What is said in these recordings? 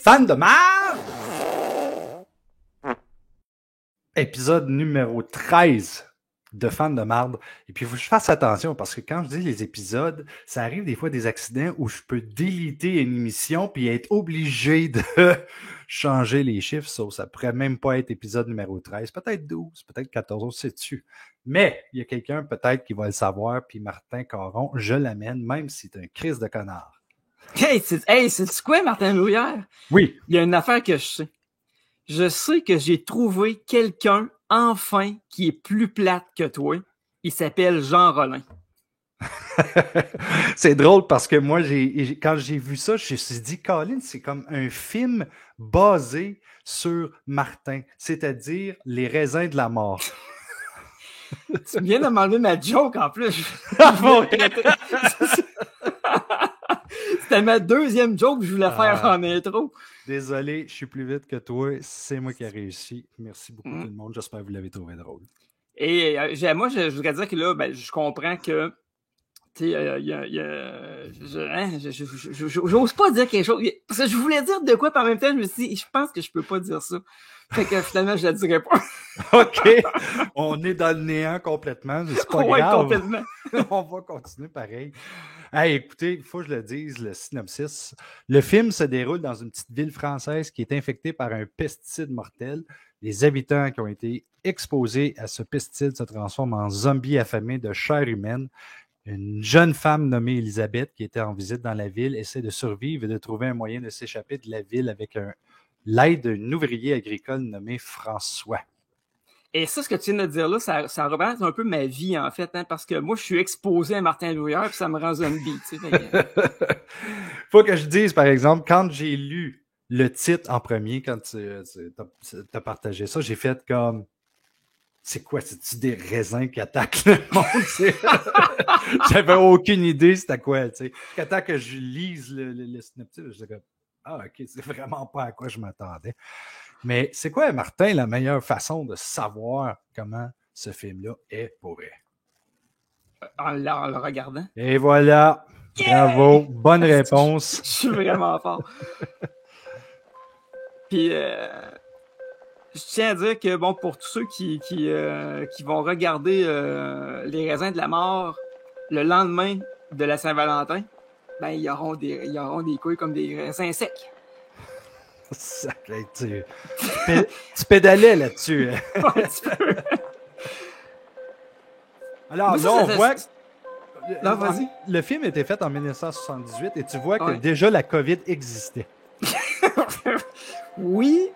Fan de marde! Épisode numéro 13 de Fan de marde. Et puis, il faut que je fasse attention parce que quand je dis les épisodes, ça arrive des fois des accidents où je peux déliter une émission puis être obligé de changer les chiffres. Ça pourrait même pas être épisode numéro 13, peut-être 12, peut-être 14, on sait dessus. Mais il y a quelqu'un peut-être qui va le savoir, puis Martin Caron, je l'amène, même si c'est un crise de connard. Hey, c'est quoi, Martin Louillère? Oui. Il y a une affaire que je sais. Je sais que j'ai trouvé quelqu'un, enfin, qui est plus plate que toi. Il s'appelle Jean Rollin. C'est drôle parce que moi, quand j'ai vu ça, je me suis dit, Colin, c'est comme un film basé sur Martin, c'est-à-dire les raisins de la mort. Tu viens de m'enlever ma joke en plus. C'était ma deuxième joke que je voulais faire en intro. Désolé, je suis plus vite que toi. C'est moi qui ai réussi. Merci beaucoup tout le monde. J'espère que vous l'avez trouvé drôle. Et moi, je voudrais dire que là, je comprends que j'ose pas dire quelque chose. Parce que je voulais dire de quoi, par en même temps, je me suis dit, je pense que je peux pas dire ça. Fait que finalement, je la dirai pas. OK. On est dans le néant complètement. C'est pas grave. Complètement. On va continuer pareil. Hey, écoutez, il faut que je le dise, le synopsis. Le film se déroule dans une petite ville française qui est infectée par un pesticide mortel. Les habitants qui ont été exposés à ce pesticide se transforment en zombies affamés de chair humaine. Une jeune femme nommée Elisabeth, qui était en visite dans la ville, essaie de survivre et de trouver un moyen de s'échapper de la ville avec l'aide d'un ouvrier agricole nommé François. Et ça, ce que tu viens de dire là, ça représente un peu ma vie, en fait, hein, parce que moi, je suis exposé à Martin Louillère, puis ça me rend zombie, tu sais. Faut que je dise, par exemple, quand j'ai lu le titre en premier, quand tu as partagé ça, j'ai fait comme... C'est quoi? C'est-tu des raisins qui attaquent le monde? J'avais aucune idée c'était quoi. Quand que je lise le synopsis, je disais comme OK, c'est vraiment pas à quoi je m'attendais. Mais c'est quoi, Martin, la meilleure façon de savoir comment ce film-là est pour vrai? En le regardant. Et voilà. Yeah! Bravo. Bonne réponse. Je suis vraiment fort. Puis... je tiens à dire que, bon, pour tous ceux qui vont regarder Les raisins de la mort le lendemain de la Saint-Valentin, ben, ils auront des couilles comme des raisins secs. Sacré, tu pédalais là-dessus. Un petit peu. Alors, là, on voit... Non, vas-y. Le film a été fait en 1978 et tu vois que déjà la COVID existait. Oui,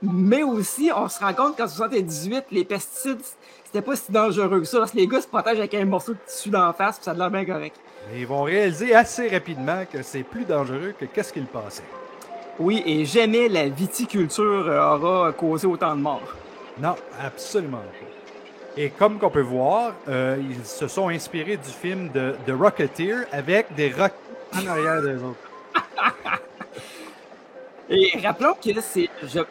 mais aussi, on se rend compte qu'en 78, les pesticides, c'était pas si dangereux que ça, parce que les gars se protègent avec un morceau de tissu d'en face, puis ça a l'air bien correct. Mais ils vont réaliser assez rapidement que c'est plus dangereux que qu'est-ce qu'ils pensaient. Oui, et jamais la viticulture aura causé autant de morts. Non, absolument pas. Et comme qu'on peut voir, ils se sont inspirés du film de Rocketeer avec des rocs en arrière des autres. Et rappelons que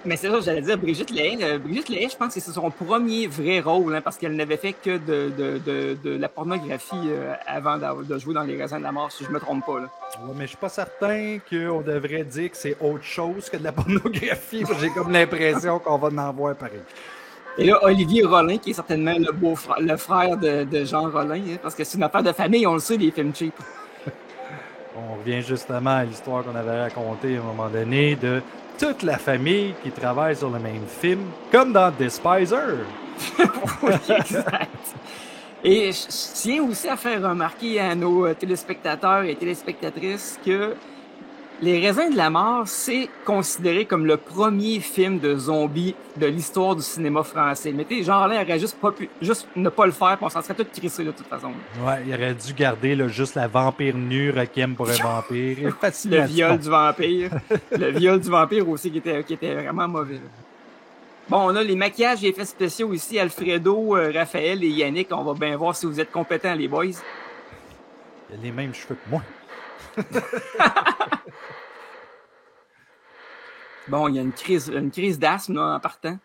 mais c'est ça, j'allais dire Brigitte Lahaie. Brigitte Lahaie, je pense que c'est son premier vrai rôle, hein, parce qu'elle n'avait fait que de la pornographie avant de jouer dans Les raisins de la mort, si je me trompe pas. Là. Ouais, mais je suis pas certain qu'on devrait dire que c'est autre chose que de la pornographie. J'ai comme l'impression qu'on va en voir pareil. Et là, Olivier Rollin, qui est certainement le frère de Jean Rollin, hein, parce que c'est une affaire de famille, on le sait, les films cheap. On revient justement à l'histoire qu'on avait racontée à un moment donné de toute la famille qui travaille sur le même film, comme dans Despiser. Oui, exact. Et je tiens aussi à faire remarquer à nos téléspectateurs et téléspectatrices que Les raisins de la mort, c'est considéré comme le premier film de zombies de l'histoire du cinéma français. Mais tu sais, genre là, il aurait juste ne pas le faire, puis on s'en serait tout crissé de toute façon. Ouais, il aurait dû garder là, juste la vampire nue, Requiem pour un vampire. Le viol du vampire. Le viol du vampire aussi qui était vraiment mauvais. Là. Bon, on a les maquillages et effets spéciaux ici. Alfredo, Raphaël et Yannick. On va bien voir si vous êtes compétents, les boys. Il a les mêmes cheveux que moi. Bon, il y a une crise d'asthme là, en partant.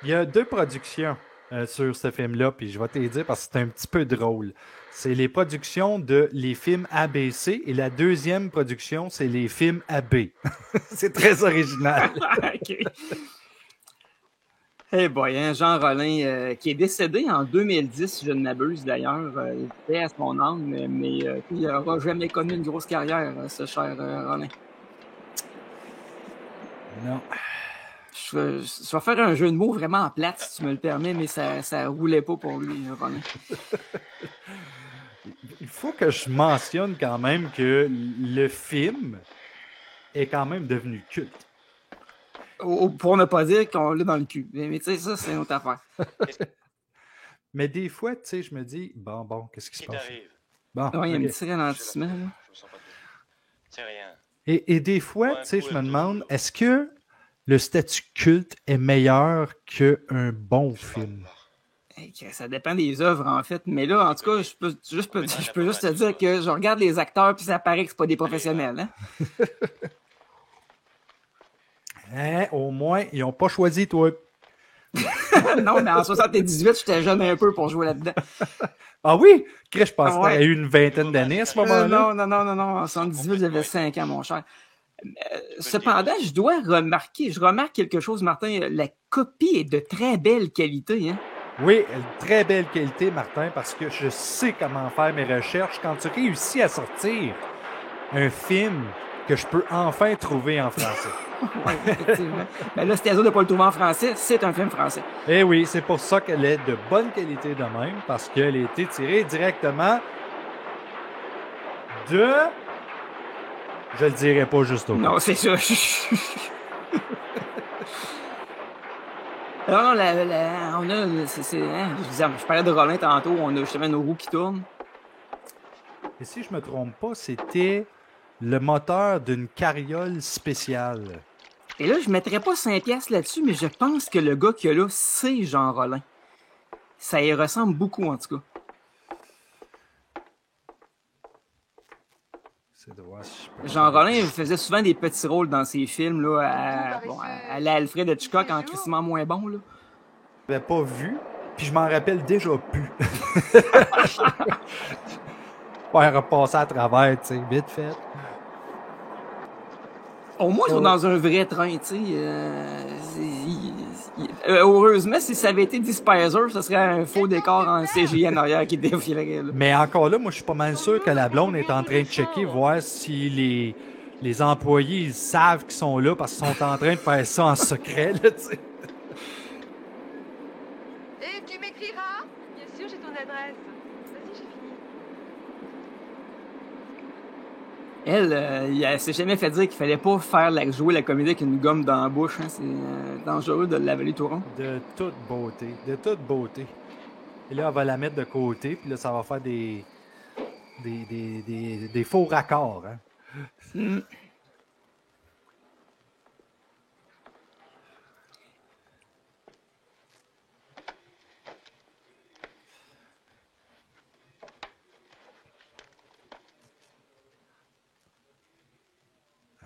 Il y a 2 productions. sur ce film-là, puis je vais te le dire parce que c'est un petit peu drôle. C'est les productions de les films ABC et la deuxième production, c'est les films AB. C'est très original. OK. Hey boy, hein, Jean Rollin, qui est décédé en 2010, si je ne m'abuse d'ailleurs. Il était à son âme, mais il n'aura jamais connu une grosse carrière, ce cher Rollin. Non. Je vais faire un jeu de mots vraiment plate, si tu me le permets, mais ça roulait pas pour lui, Rollin. Il faut que je mentionne quand même que le film est quand même devenu culte. Pour ne pas dire qu'on l'a dans le cul. Mais tu sais, ça, c'est une autre affaire. Mais des fois, tu sais, je me dis, bon, qu'est-ce qui se passe? Bon, Ouais, il y a un ok. petit ralentissement. Là. Je me sens pas bien. C'est rien. Et des fois, tu sais, je me demande, est-ce que le statut culte est meilleur qu'un bon film? Hey, ça dépend des œuvres, en fait. Mais là, en tout cas, je peux juste te dire que je regarde les acteurs puis ça paraît que c'est pas des professionnels. Hein? Hein, au moins, ils n'ont pas choisi toi. Non, mais en 78, j'étais jeune un peu pour jouer là-dedans. Ah oui? Chris, je pense Ouais. qu'il y a eu une vingtaine d'années à ce moment-là. Non. En 78, j'avais 5 ans, mon cher. Cependant, je remarque quelque chose, Martin. La copie est de très belle qualité. Hein? Oui, très belle qualité, Martin, parce que je sais comment faire mes recherches. Quand tu réussis à sortir un film que je peux enfin trouver en français. Oui, effectivement. Mais là, c'était dur de ne pas le trouver en français. C'est un film français. Eh oui, c'est pour ça qu'elle est de bonne qualité de même, parce qu'elle a été tirée directement de... Je le dirai pas juste au cas. Non, c'est ça. Non, on a, hein, je parlais de Rollin tantôt, on a justement nos roues qui tournent. Et si je me trompe pas, c'était le moteur d'une carriole spéciale. Et là, je mettrais pas 5 piastres là-dessus, mais je pense que le gars qu'il y a là, c'est Jean Rollin. Ça y ressemble beaucoup, en tout cas. C'est de voir si je peux... Jean Rollin faisait souvent des petits rôles dans ses films, là, à l'Alfred Hitchcock en crissement moins bon, là. Je l'avais pas vu, puis je m'en rappelle déjà plus. Ouais, repasser à travers, tu sais, vite fait. Au moins, ils sont dans un vrai train, tu sais. Heureusement, si ça avait été Despiser, ce serait un faux décor en CGI en arrière qui défilerait. Là. Mais encore là, moi, je suis pas mal sûr que la blonde est en train de checker, voir si les employés ils savent qu'ils sont là parce qu'ils sont en train de faire ça en secret, là, tu sais. Et tu m'écriras? Bien sûr, j'ai ton adresse. Vas-y, j'ai fini. Elle s'est jamais fait dire qu'il fallait pas jouer la comédie avec une gomme dans la bouche. Hein. C'est dangereux de l'avaler tout rond. De toute beauté, de toute beauté. Et là, elle va la mettre de côté, puis là, ça va faire des faux raccords, hein. Mm.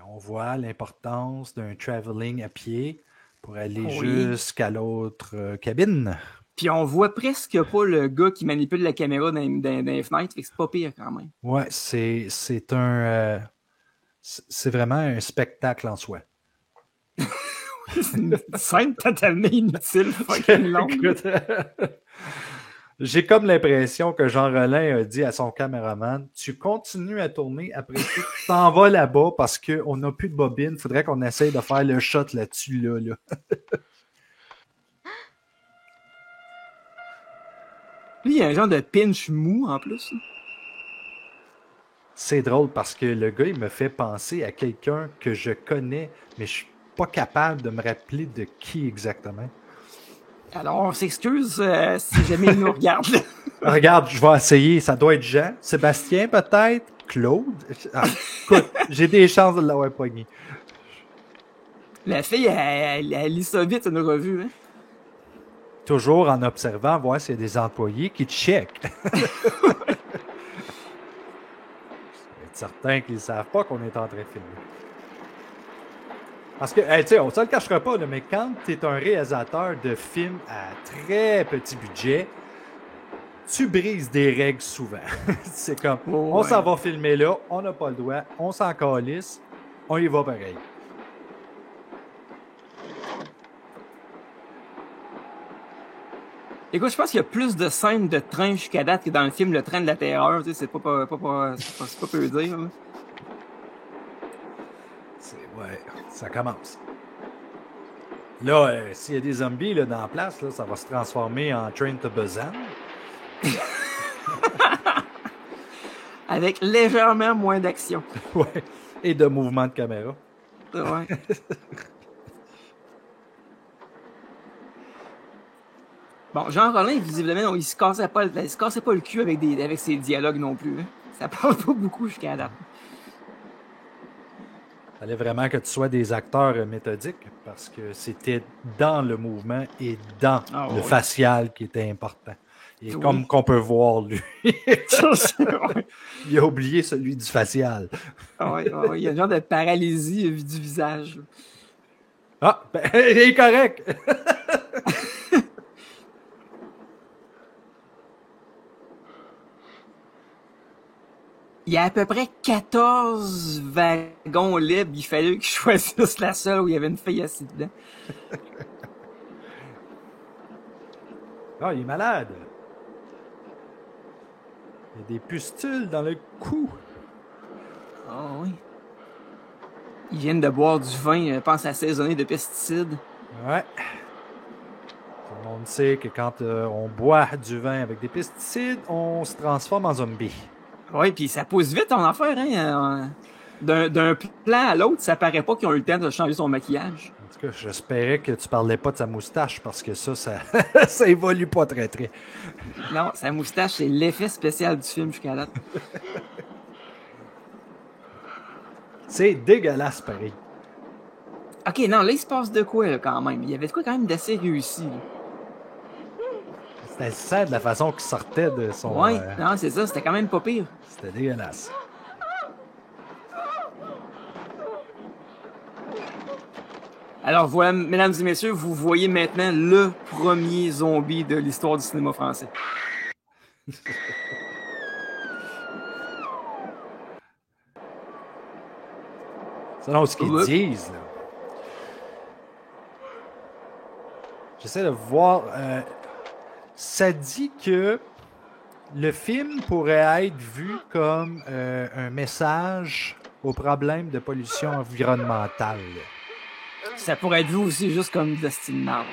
On voit l'importance d'un traveling à pied pour aller Oui. jusqu'à l'autre cabine. Puis on voit presque pas le gars qui manipule la caméra dans les fenêtres, fait que c'est pas pire quand même. Ouais, c'est vraiment un spectacle en soi. C'est une scène totalement inutile, fucking longue. Écoute, j'ai comme l'impression que Jean Rollin a dit à son caméraman, tu continues à tourner, après tout, tu t'en vas là-bas parce qu'on n'a plus de bobine, faudrait qu'on essaye de faire le shot là-dessus, là. Lui, il y a un genre de pinch mou en plus. C'est drôle parce que le gars, il me fait penser à quelqu'un que je connais, mais je suis pas capable de me rappeler de qui exactement. Alors, on s'excuse si jamais il nous regarde. Regarde, je vais essayer. Ça doit être Jean. Sébastien, peut-être? Claude? Ah, écoute, j'ai des chances de l'avoir pogné. La fille, elle lit ça vite, une revue. Hein? Toujours en observant, voir s'il y a des employés qui checkent. Être certain qu'ils ne savent pas qu'on est en train de filmer. Parce que, hey, tu sais, on ne se le cachera pas, là, mais quand tu es un réalisateur de films à très petit budget, tu brises des règles souvent. C'est comme, Oh, on ouais. s'en va filmer là, on n'a pas le droit, on s'en calisse, on y va pareil. Écoute, je pense qu'il y a plus de scènes de train jusqu'à date que dans le film Le Train de la Terreur. Tu sais, c'est pas peu dire. Là. Ouais, ça commence. Là, s'il y a des zombies là, dans la place, là, ça va se transformer en Train to Busan. Avec légèrement moins d'action. Ouais. Et de mouvement de caméra. Ouais. Bon, Jean Rollin, visiblement, il se cassait pas le cul avec ses dialogues non plus. Hein. Ça parle pas beaucoup jusqu'à date. Il fallait vraiment que tu sois des acteurs méthodiques parce que c'était dans le mouvement et dans le facial qui était important. Et comme qu'on peut voir, lui, il a oublié celui du facial. Il y a un genre de paralysie du visage. Ah, ben, il est correct! Il y a à peu près 14 wagons libres. Il fallait qu'ils choisissent la seule où il y avait une fille assise dedans. Ah, il est malade. Il y a des pustules dans le cou. Ah oui. Ils viennent de boire du vin, pense assaisonné de pesticides. Ouais. Tout le monde sait que quand on boit du vin avec des pesticides, on se transforme en zombie. Oui, puis ça pousse vite ton affaire, hein. D'un plan à l'autre, ça paraît pas qu'ils ont eu le temps de changer son maquillage. En tout cas, j'espérais que tu parlais pas de sa moustache parce que ça ça évolue pas très. Non, sa moustache, c'est l'effet spécial du film jusqu'à date. C'est dégueulasse, pareil. Ok, non, là, il se passe de quoi, là, quand même? Il y avait de quoi quand même d'assez réussi, là. C'était sad de la façon qu'il sortait de son... Ouais, non, c'est ça, c'était quand même pas pire. C'était dégueulasse. Alors voilà, mesdames et messieurs, vous voyez maintenant le premier zombie de l'histoire du cinéma français. Selon ce qu'ils disent, là. J'essaie de voir... ça dit que le film pourrait être vu comme un message au problème de pollution environnementale. Ça pourrait être vu aussi juste comme de style marde.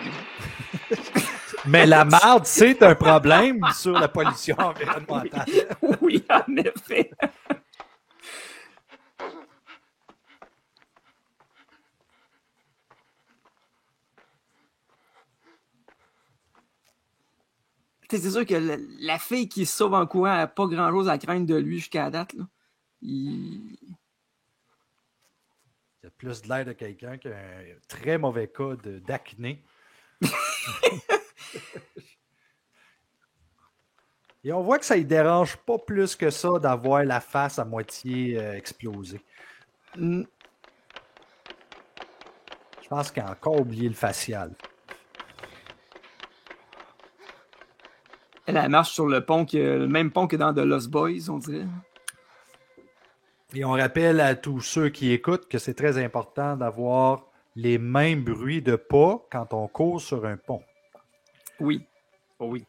Mais la marde, c'est un problème sur la pollution environnementale. Oui, en effet. C'est sûr que la fille qui se sauve en courant n'a pas grand-chose à craindre de lui jusqu'à la date. Là. Il a plus de l'air de quelqu'un qui a un très mauvais cas d'acné. Et on voit que ça ne dérange pas plus que ça d'avoir la face à moitié explosée. Je pense qu'il a encore oublié le facial. Elle marche sur le pont, le même pont que dans The Lost Boys, on dirait. Et on rappelle à tous ceux qui écoutent que c'est très important d'avoir les mêmes bruits de pas quand on court sur un pont. Oui. Oh oui.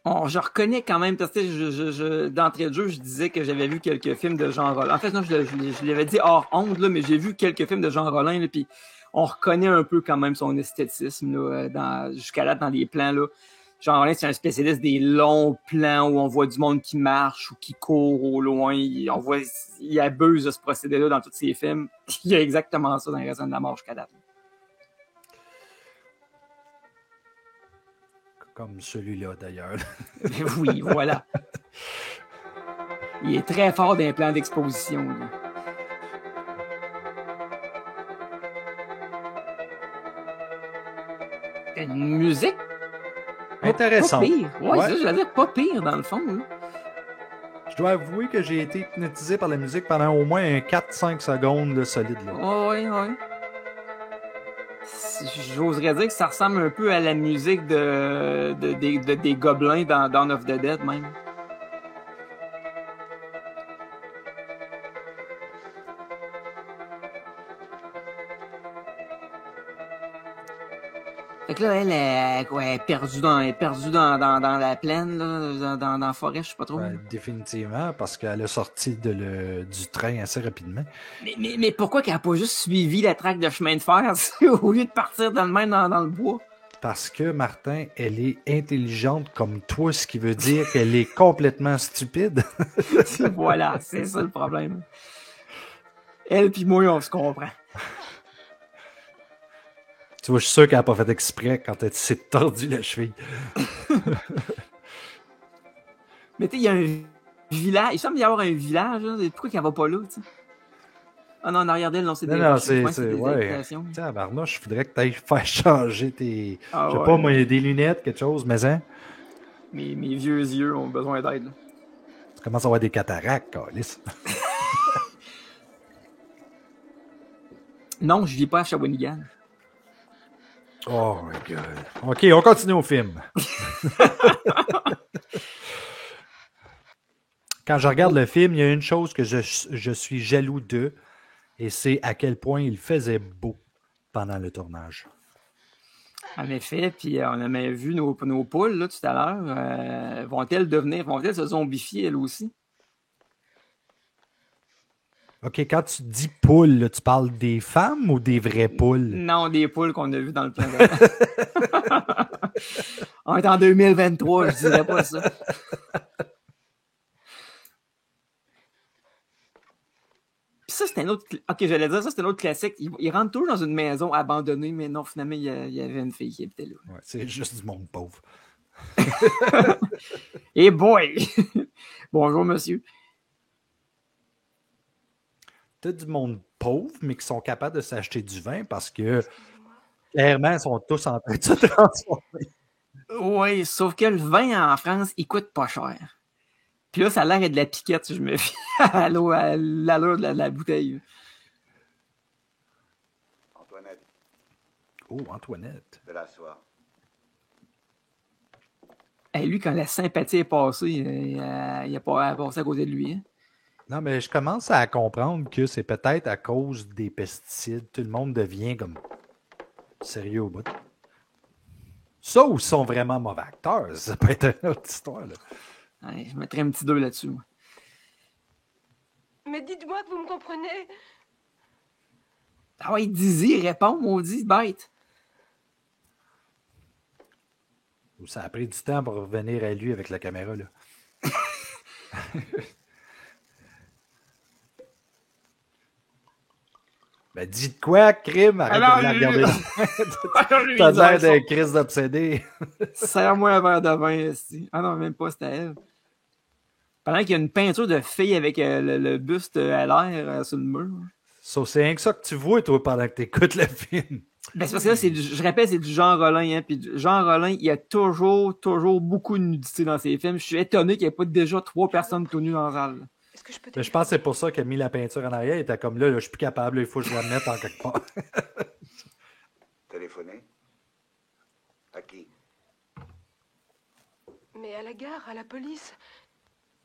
Je reconnais quand même, parce que d'entrée de jeu, je disais que j'avais vu quelques films de Jean Rollin. En fait, non, je l'avais dit hors honte, là, mais j'ai vu quelques films de Jean Rollin, là, puis on reconnaît un peu quand même son esthétisme là, jusqu'à là dans les plans. Là. Jean Rollin, c'est un spécialiste des longs plans où on voit du monde qui marche ou qui court au loin. Il abuse de ce procédé-là dans tous ses films. Il y a exactement ça dans Les Raisins de la mort jusqu'à date. Comme celui-là, d'ailleurs. Oui, voilà. Il est très fort dans les plans d'exposition. Là. Une musique intéressante. Pas pire. Ouais. C'est ça, je veux dire, pas pire dans le fond. Là. Je dois avouer que j'ai été hypnotisé par la musique pendant au moins un 4-5 secondes là, solide. Là. Oui, oui. J'oserais dire que ça ressemble un peu à la musique des gobelins dans Dawn of the Dead, même. Fait que là, elle est perdue dans la plaine, là, dans la forêt, je sais pas trop. Ouais, définitivement, parce qu'elle a sorti du train assez rapidement. Mais pourquoi qu'elle a pas juste suivi la traque de chemin de fer au lieu de partir dans le bois? Parce que, Martin, elle est intelligente comme toi, ce qui veut dire qu'elle est complètement stupide. Voilà, c'est ça le problème. Elle pis moi, on se comprend. Tu vois, je suis sûr qu'elle n'a pas fait exprès quand elle s'est tordu la cheville. Mais tu sais, il y a un village. Il semble y avoir un village. Là. Pourquoi qu'elle va pas là, tu sais? Ah non, en arrière d'elle, non, c'est des habitations. Tu sais, à Barnouche, il faudrait que tu ailles faire changer tes... Ah, je sais pas, moi, des lunettes, quelque chose, mais hein? Mes vieux yeux ont besoin d'aide. Là. Tu commences à avoir des cataractes, Carlis. Non, je vis pas à Shawinigan. Oh my God. OK, on continue au film. Quand je regarde le film, il y a une chose que je suis jaloux d'eux, et c'est à quel point il faisait beau pendant le tournage. En effet, puis on a même vu nos poules là, tout à l'heure. Vont-elles se zombifier elles aussi? OK, quand tu dis poules, là, tu parles des femmes ou des vraies poules? Non, des poules qu'on a vues dans le plan. On est en 2023, je dirais pas ça. Puis ça, c'est un autre... OK, j'allais dire, ça, c'est un autre classique. Ils rentrent toujours dans une maison abandonnée, mais non, finalement, il y avait une fille qui habitait là. Ouais, c'est juste du monde pauvre. Et boy! Bonjour, monsieur. T'as du monde pauvre, mais qui sont capables de s'acheter du vin parce que, clairement, ils sont tous en train de se transformer. Oui, sauf que le vin en France, il coûte pas cher. Puis là, ça a l'air de la piquette, si je me fie à l'allure de la bouteille. Antoinette. Oh, Antoinette. De l'asseoir. Et lui, quand la sympathie est passée, il a pas passé à côté de lui. Hein? Non, mais je commence à comprendre que c'est peut-être à cause des pesticides. Tout le monde devient comme sérieux au bout. Ça ou ils sont vraiment mauvais acteurs, ça peut être une autre histoire. Là. Ouais, je mettrais un petit 2 là-dessus. Moi. Mais dites-moi que vous me comprenez. Ah ouais, Dizzy répond, maudit bête. Ça a pris du temps pour revenir à lui avec la caméra, là. Ben, dis de quoi, crime? Arrête de la regarder. T'as l'air d'un crise d'obsédé. Serre-moi un verre de vin, ici. Ah non, même pas, c'était elle. Pendant qu'il y a une peinture de fille avec le buste à l'air sur le mur. So, c'est rien que ça que tu vois, toi, pendant que t'écoutes le film. Ben, c'est parce que là, je rappelle, c'est du Jean Rollin, hein. Puis Jean Rollin, il y a toujours beaucoup de nudité dans ses films. Je suis étonné qu'il n'y ait pas déjà 3 personnes tout nues dans la salle. Est-ce que je peux Mais je pense que c'est pour ça qu'il a mis la peinture en arrière. Il était comme là, je suis plus capable, là, il faut que je la mette en quelque part. Téléphoner? À qui? Mais à la gare, à la police.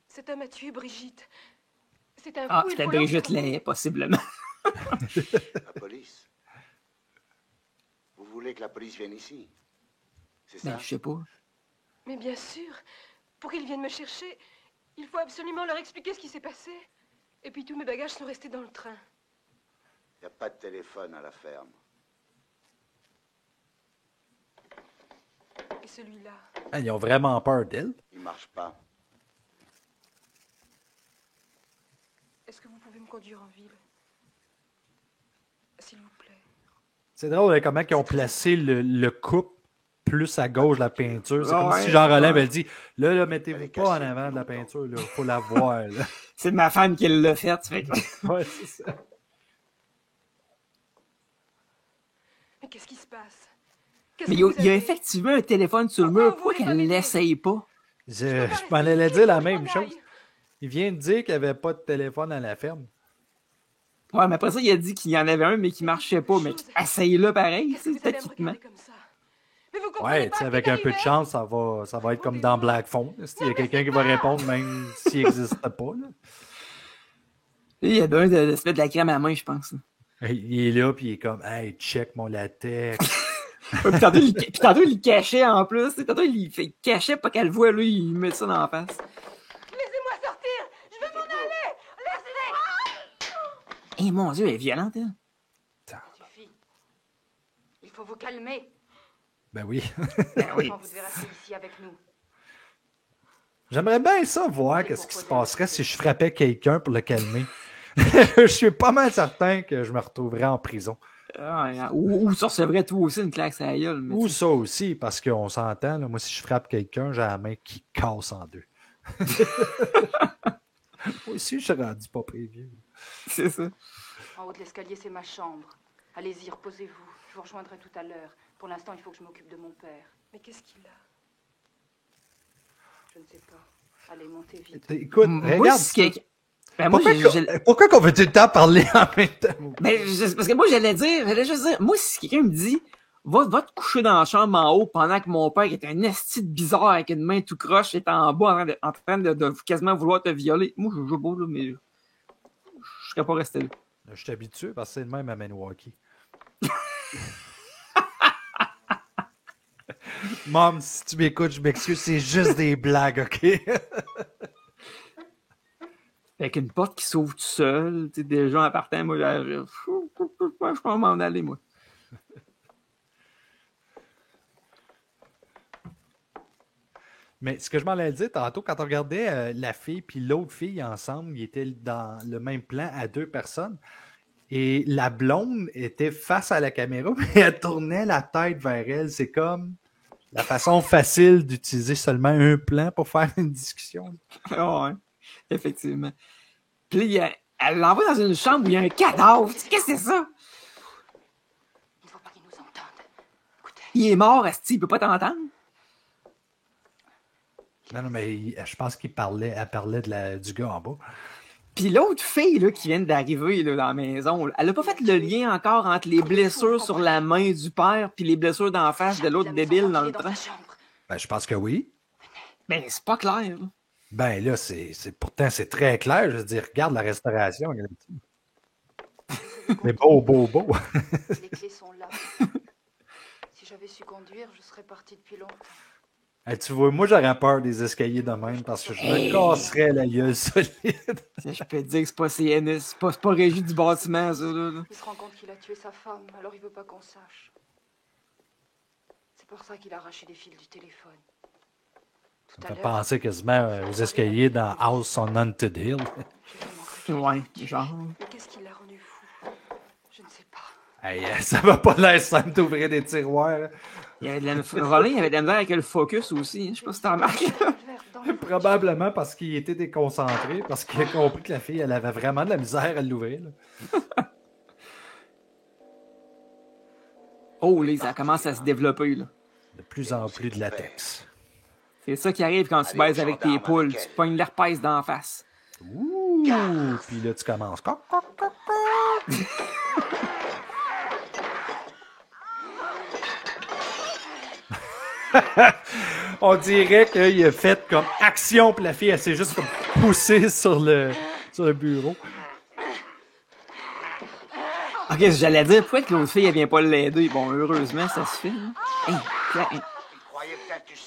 Cet homme a tué Brigitte. C'est un Ah, fou, il c'était faut Brigitte l'enfermer. Lay, possiblement. La police? Vous voulez que la police vienne ici? C'est ça? Ben, je sais pas. Mais bien sûr, pour qu'ils viennent me chercher, il faut absolument leur expliquer ce qui s'est passé. Et puis tous mes bagages sont restés dans le train. Il n'y a pas de téléphone à la ferme. Et celui-là. Ah, ils ont vraiment peur d'elle. Il marche pas. Est-ce que vous pouvez me conduire en ville? S'il vous plaît. C'est drôle hein, comment ils ont placé le couple plus à gauche de la peinture. C'est comme Ouais, si Jean Rollin ouais. avait dit là, mettez-vous Elle est pas en cassée avant de la depuis peinture, il faut la voir. Là. C'est ma femme qui l'a fait. Fait que... Ouais, c'est ça. Mais qu'est-ce qui se passe? Mais il y a effectivement un téléphone sur le mur. Pourquoi qu'elle l'essaye pas? Je m'en allais dire la même chose. Il vient de dire qu'il n'y avait pas de téléphone à la ferme. Ouais, mais après ça, il a dit qu'il y en avait un, mais qui marchait pas. Mais essaye-le pareil, Qu'est-ce que vous allez peut-être me qu'il te ment. regarder comme ça? Mais vous comprenez Ouais, pas tu sais, ce avec qui est un peu de arrivé? chance, ça va être comme dans Black Phone. Il y a quelqu'un qui va répondre même s'il n'existe pas. Là. Il a besoin de se mettre de la crème à la main, je pense. Il est là, puis il est comme, hey, check mon latex. Ouais, puis tantôt, il le cachait en plus. Tantôt, il cachait pas qu'elle le voit, lui, il met ça dans la face. Laissez-moi sortir! Je vais m'en aller! Laissez! Eh mon Dieu, elle est violente, elle. Ça suffit. Il faut vous calmer. Ben oui. Ben oui. Quand vous devez rester ici avec nous. J'aimerais bien ça voir qu'est-ce qui se passerait si je frappais quelqu'un pour le calmer. Je suis pas mal certain que je me retrouverais en prison. Ou tu recevrais toi aussi une claque à la gueule. Mais Ou ça aussi, parce qu'on s'entend, là, moi, si je frappe quelqu'un, j'ai la main qui casse en deux. Moi aussi, je suis rendu pas prévu. c'est ça. En haut de l'escalier, c'est ma chambre. Allez-y, reposez-vous. Je vous rejoindrai tout à l'heure. Pour l'instant, il faut que je m'occupe de mon père. Mais qu'est-ce qu'il a? Je ne sais pas. Allez, montez vite. Écoute, Moi, regarde. c'est quelqu'un- Ben, moi, Pourquoi qu'on veut tout le temps parler en même temps? Ben, parce que moi, j'allais juste dire, moi, si quelqu'un me dit, va te coucher dans la chambre en haut pendant que mon père, qui est un esti de bizarre avec une main tout croche, est en bas en train de quasiment vouloir te violer. Moi, je joue beau, là, mais je serais pas resté là. Je suis habitué parce que c'est le même à Milwaukee. Mom, si tu m'écoutes, je m'excuse, c'est juste des blagues, OK? Avec une porte qui s'ouvre tout seul, tu sais, des gens appartenant, moi, je peux m'en aller, moi. Mais ce que je m'en allais dire tantôt, quand on regardait la fille puis l'autre fille ensemble, ils étaient dans le même plan à deux personnes. Et la blonde était face à la caméra, mais elle tournait la tête vers elle. C'est comme la façon facile d'utiliser seulement un plan pour faire une discussion. Ouais, effectivement. Puis là, elle l'envoie dans une chambre où il y a un cadavre. Qu'est-ce que c'est ça? Il ne faut pas qu'il nous entende. Écoutez. Il est mort, asti, il peut pas t'entendre. Non, mais je pense elle parlait du gars en bas. Puis l'autre fille là, qui vient d'arriver là, dans la maison, elle a pas fait le lien encore entre les blessures sur la main du père puis les blessures d'en face de l'autre débile dans le train. Ben, je pense que oui. Ben, c'est pas clair. Là. Ben là, pourtant, c'est très clair. Je veux dire, regarde la restauration. C'est beau. Les clés sont là. Si j'avais su conduire, je serais partie depuis longtemps. Hey, tu vois, moi, j'aurais peur des escaliers de même parce que je me casserais la gueule solide. Je peux te dire que c'est pas CNS, c'est pas régie du bâtiment, ça. Là. Il se rend compte qu'il a tué sa femme, alors il veut pas qu'on sache. C'est pour ça qu'il a arraché les fils du téléphone. Tout Ça à fait l'heure, penser quasiment aux escaliers dans House on Haunted Hill. j'ai vraiment cru qu'il Ouais, genre. Mais qu'est-ce qui l'a rendu fou? Je ne sais pas. Hey, ça va pas l'air simple d'ouvrir des tiroirs. Il y avait Roland, il avait de la misère avec le focus aussi. Hein. Je sais pas si t'as remarqué. Probablement parce qu'il était déconcentré, parce qu'il a compris que la fille, elle avait vraiment de la misère à l'ouvrir. Oh, là, ça commence à se développer. Là. De plus en plus de latex. C'est ça qui arrive quand tu baises avec tes poules. Tu te pognes l'herpès d'en face. Ouh! Puis là, tu commences. On dirait qu'il a fait comme action, puis la fille, elle s'est juste comme poussée sur le bureau. Ok, j'allais dire, pourquoi que l'autre fille, elle vient pas l'aider? Bon, heureusement, ça se fait. Hein. Hey.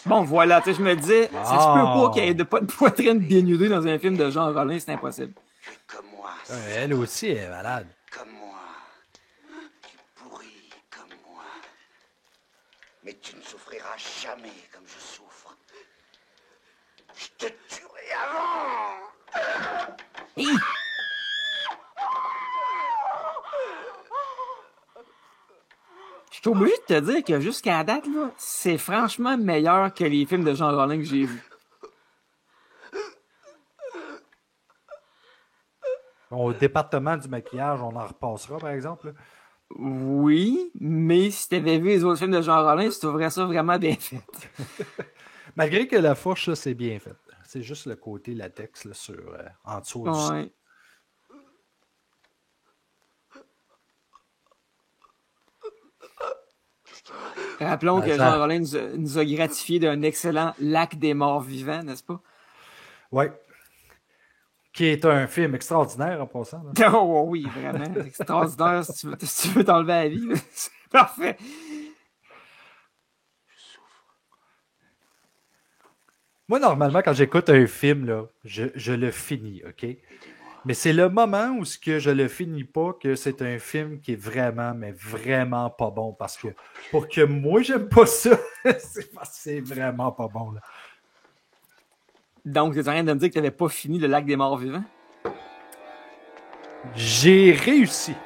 Bon, voilà, tu sais, je me disais, ça se peut pas qu'il y ait pas de poitrine dénudée dans un film de Jean Rollin, c'est impossible. Comme moi. Elle aussi est malade. Comme moi. Tu pourris comme moi. Mais tu ne souffriras jamais comme je souffre. Je te tuerai avant. Hey. Je suis obligé de te dire que jusqu'à la date, là, c'est franchement meilleur que les films de Jean Rollin que j'ai vus. Au département du maquillage, on en repassera, par exemple. Là. Oui, mais si t'avais vu les autres films de Jean Rollin, tu trouverais ça vraiment bien fait. Malgré que la fourche, ça, c'est bien fait. C'est juste le côté latex là, en dessous du... Ouais. Rappelons que Jean Rollin nous a gratifié d'un excellent Lac des morts vivants, n'est-ce pas? Oui. Qui est un film extraordinaire en passant. Là. Oh oui, vraiment. Extraordinaire si tu veux t'enlever la vie. C'est parfait. Moi, normalement, quand j'écoute un film, là, je le finis, OK? Mais c'est le moment où ce que je le finis pas que c'est un film qui est vraiment, mais vraiment pas bon. Parce que pour que moi, j'aime pas ça, c'est parce que c'est vraiment pas bon. Là. Donc, tu es en train de me dire que tu n'avais pas fini le Lac des morts vivants? J'ai réussi.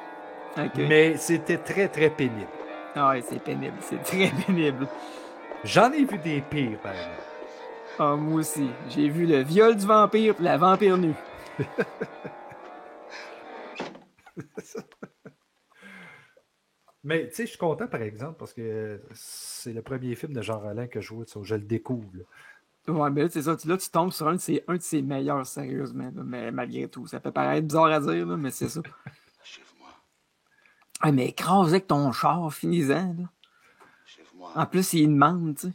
Okay. Mais c'était très, très pénible. Ah ouais, c'est pénible. C'est très pénible. J'en ai vu des pires, par exemple. Ah, moi aussi. J'ai vu le viol du vampire et la vampire nue. Mais tu sais, je suis content par exemple parce que c'est le premier film de Jean Rollin que je vois, je le découvre. Là. Ouais, mais là, c'est ça. Là, tu tombes sur un de ses meilleurs, sérieusement. Là, mais malgré tout, ça peut paraître bizarre à dire, là, mais c'est ça. Achève-moi. Ah, mais écrase avec ton char, finis-en. Là. Achève-moi. En plus, il demande, tu sais.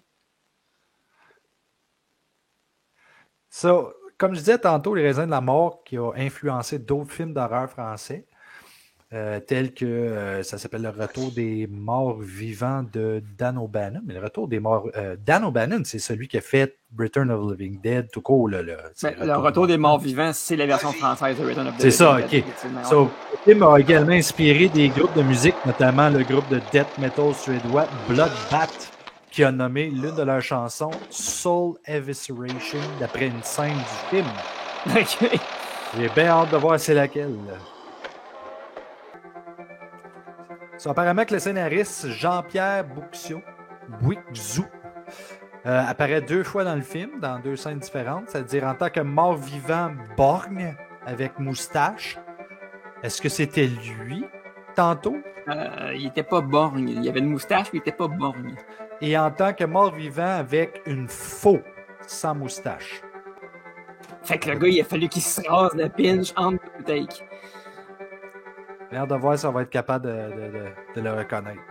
Ça, comme je disais tantôt, Les raisins de la mort qui a influencé d'autres films d'horreur français, tels que ça s'appelle Le retour des morts vivants de Dan O'Bannon. Mais le retour des morts... Dan O'Bannon, c'est celui qui a fait Return of the Living Dead, tout court. Le retour des morts vivants, c'est la version française de Return of the Living Dead. C'est ça, ok. So, le film a également inspiré des groupes de musique, notamment le groupe de death metal suédois Bloodbath, qui a nommé l'une de leurs chansons Soul Evisceration d'après une scène du film. Ok. J'ai bien hâte de voir c'est laquelle. So, apparemment que le scénariste Jean-Pierre Bouixou apparaît 2 fois dans le film, dans 2 scènes différentes, c'est-à-dire en tant que mort-vivant borgne avec moustache. Est-ce que c'était lui tantôt? Il était pas borgne. Il avait une moustache, mais il était pas borgne. Et en tant que mort-vivant avec une faux sans moustache. Fait que le gars, il a fallu qu'il se rase la pinche entre deux takes. J'ai hâte de voir si on va être capable de le reconnaître.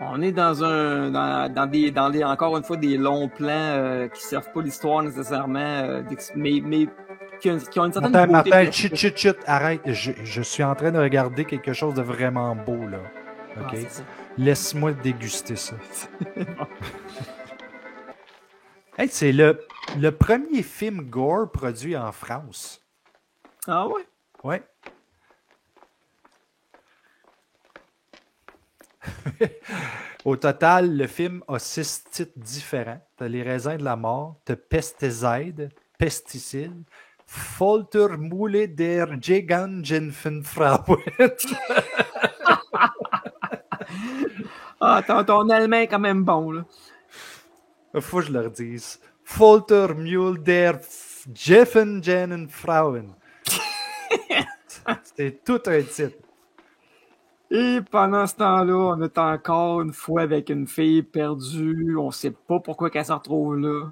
On est dans des encore une fois des longs plans qui servent pas l'histoire nécessairement, mais qui ont une certaine beauté. Martin, chut, arrête. Je suis en train de regarder quelque chose de vraiment beau, là. OK? Ah, laisse-moi déguster ça. Hey, c'est le premier film gore produit en France. Ah ouais? Ouais. Au total, le film a 6 titres différents. T'as Les raisins de la mort, t'as Pesticide, Foltermühle der Gegangenfrauen. Ah, ton allemand est quand même bon, là. Faut que je leur dise. Foltermühle der Gefangenenfrauen. C'est tout un titre. Et pendant ce temps-là, on est encore une fois avec une fille perdue. On sait pas pourquoi qu'elle se retrouve là.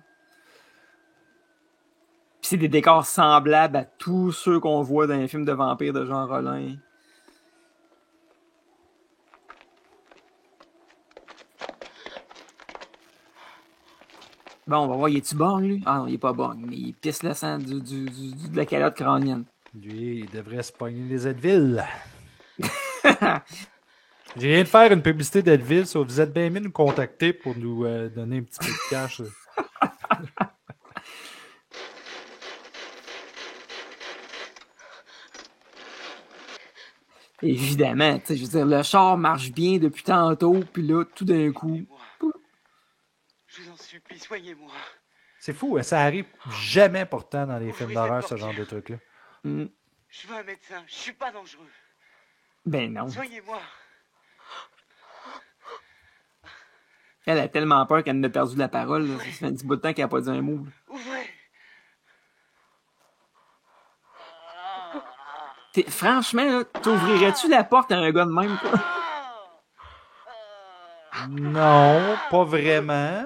Puis c'est des décors semblables à tous ceux qu'on voit dans les films de vampires de Jean Rollin. Bon, on va voir, il est-tu borgne, lui? Ah non, il est pas borgne, mais il pisse le sang de la calotte crânienne. Lui, il devrait se pogner les Advil. Je viens de faire une publicité d'Advil, so vous êtes bien mis de nous contacter pour nous donner un petit peu de cash. Évidemment, tu sais, je veux dire, le char marche bien depuis tantôt, puis là, tout d'un coup... Je vous en supplie, soignez-moi. C'est fou, hein? Ça arrive jamais pourtant dans les films d'horreur, ce genre de truc-là. Mm. Je veux un médecin, je suis pas dangereux. Ben non. Soignez-moi. Elle a tellement peur qu'elle a perdu la parole. Là. Ça fait un petit bout de temps qu'elle n'a pas dit un mot. Là. Ouvrez. Franchement, t'ouvrirais-tu la porte à un gars de même, quoi? Non, pas vraiment.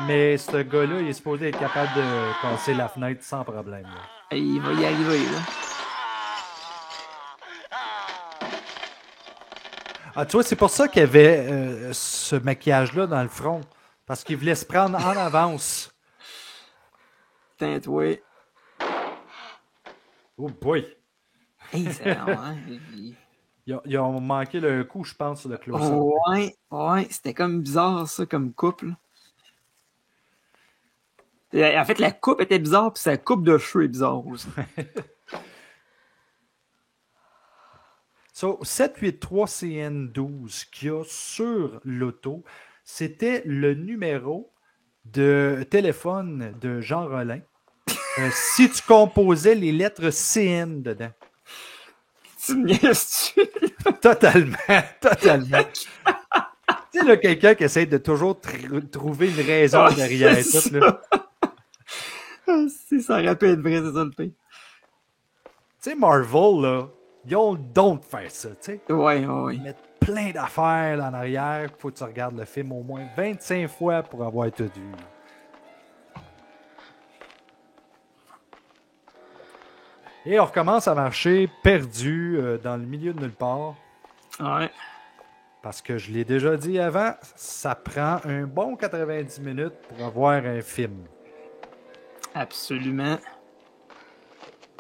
Mais ce gars-là, il est supposé être capable de passer la fenêtre sans problème. Là. Et il va y arriver, là. Ah, tu vois, c'est pour ça qu'il y avait ce maquillage-là dans le front. Parce qu'il voulait se prendre en avance. Putain, toi. Oh boy! Hey, c'est hein, Ils ont manqué le coup, je pense, sur le close-up. ouais, c'était comme bizarre, ça, comme couple. En fait, la coupe était bizarre, puis sa coupe de cheveux est bizarre aussi. So, 783CN12 qu'il y a sur l'auto, c'était le numéro de téléphone de Jean Rollin. Si tu composais les lettres CN dedans. Tu me niaises-tu? Totalement. Tu sais, là, quelqu'un qui essaie de toujours trouver une raison derrière tout. Là. Si ça aurait pu être vrai, c'est ça le pire. Tu sais, Marvel, là, ils ont le don de faire ça, tu sais. Ouais. Ils mettent plein d'affaires là en arrière. Faut que tu regardes le film au moins 25 fois pour avoir tout vu. Et on recommence à marcher perdu dans le milieu de nulle part. Ouais. Parce que je l'ai déjà dit avant, ça prend un bon 90 minutes pour avoir un film. Absolument.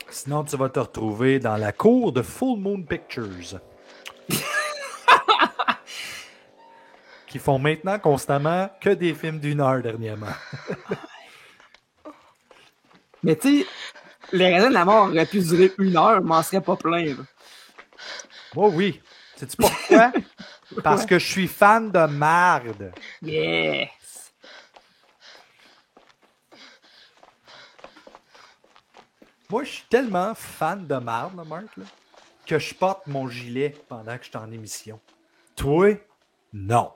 Sinon, tu vas te retrouver dans la cour de Full Moon Pictures. Qui font maintenant constamment que des films d'1 heure dernièrement. Mais tu sais, les raisins de la mort auraient pu durer 1 heure, mais m'en serait pas plein. Là. Moi, oui. Sais-tu pourquoi? Parce que je suis fan de marde. Yes! Moi, je suis tellement fan de marde, là, Marc, là, que je porte mon gilet pendant que je suis en émission. Toi, non.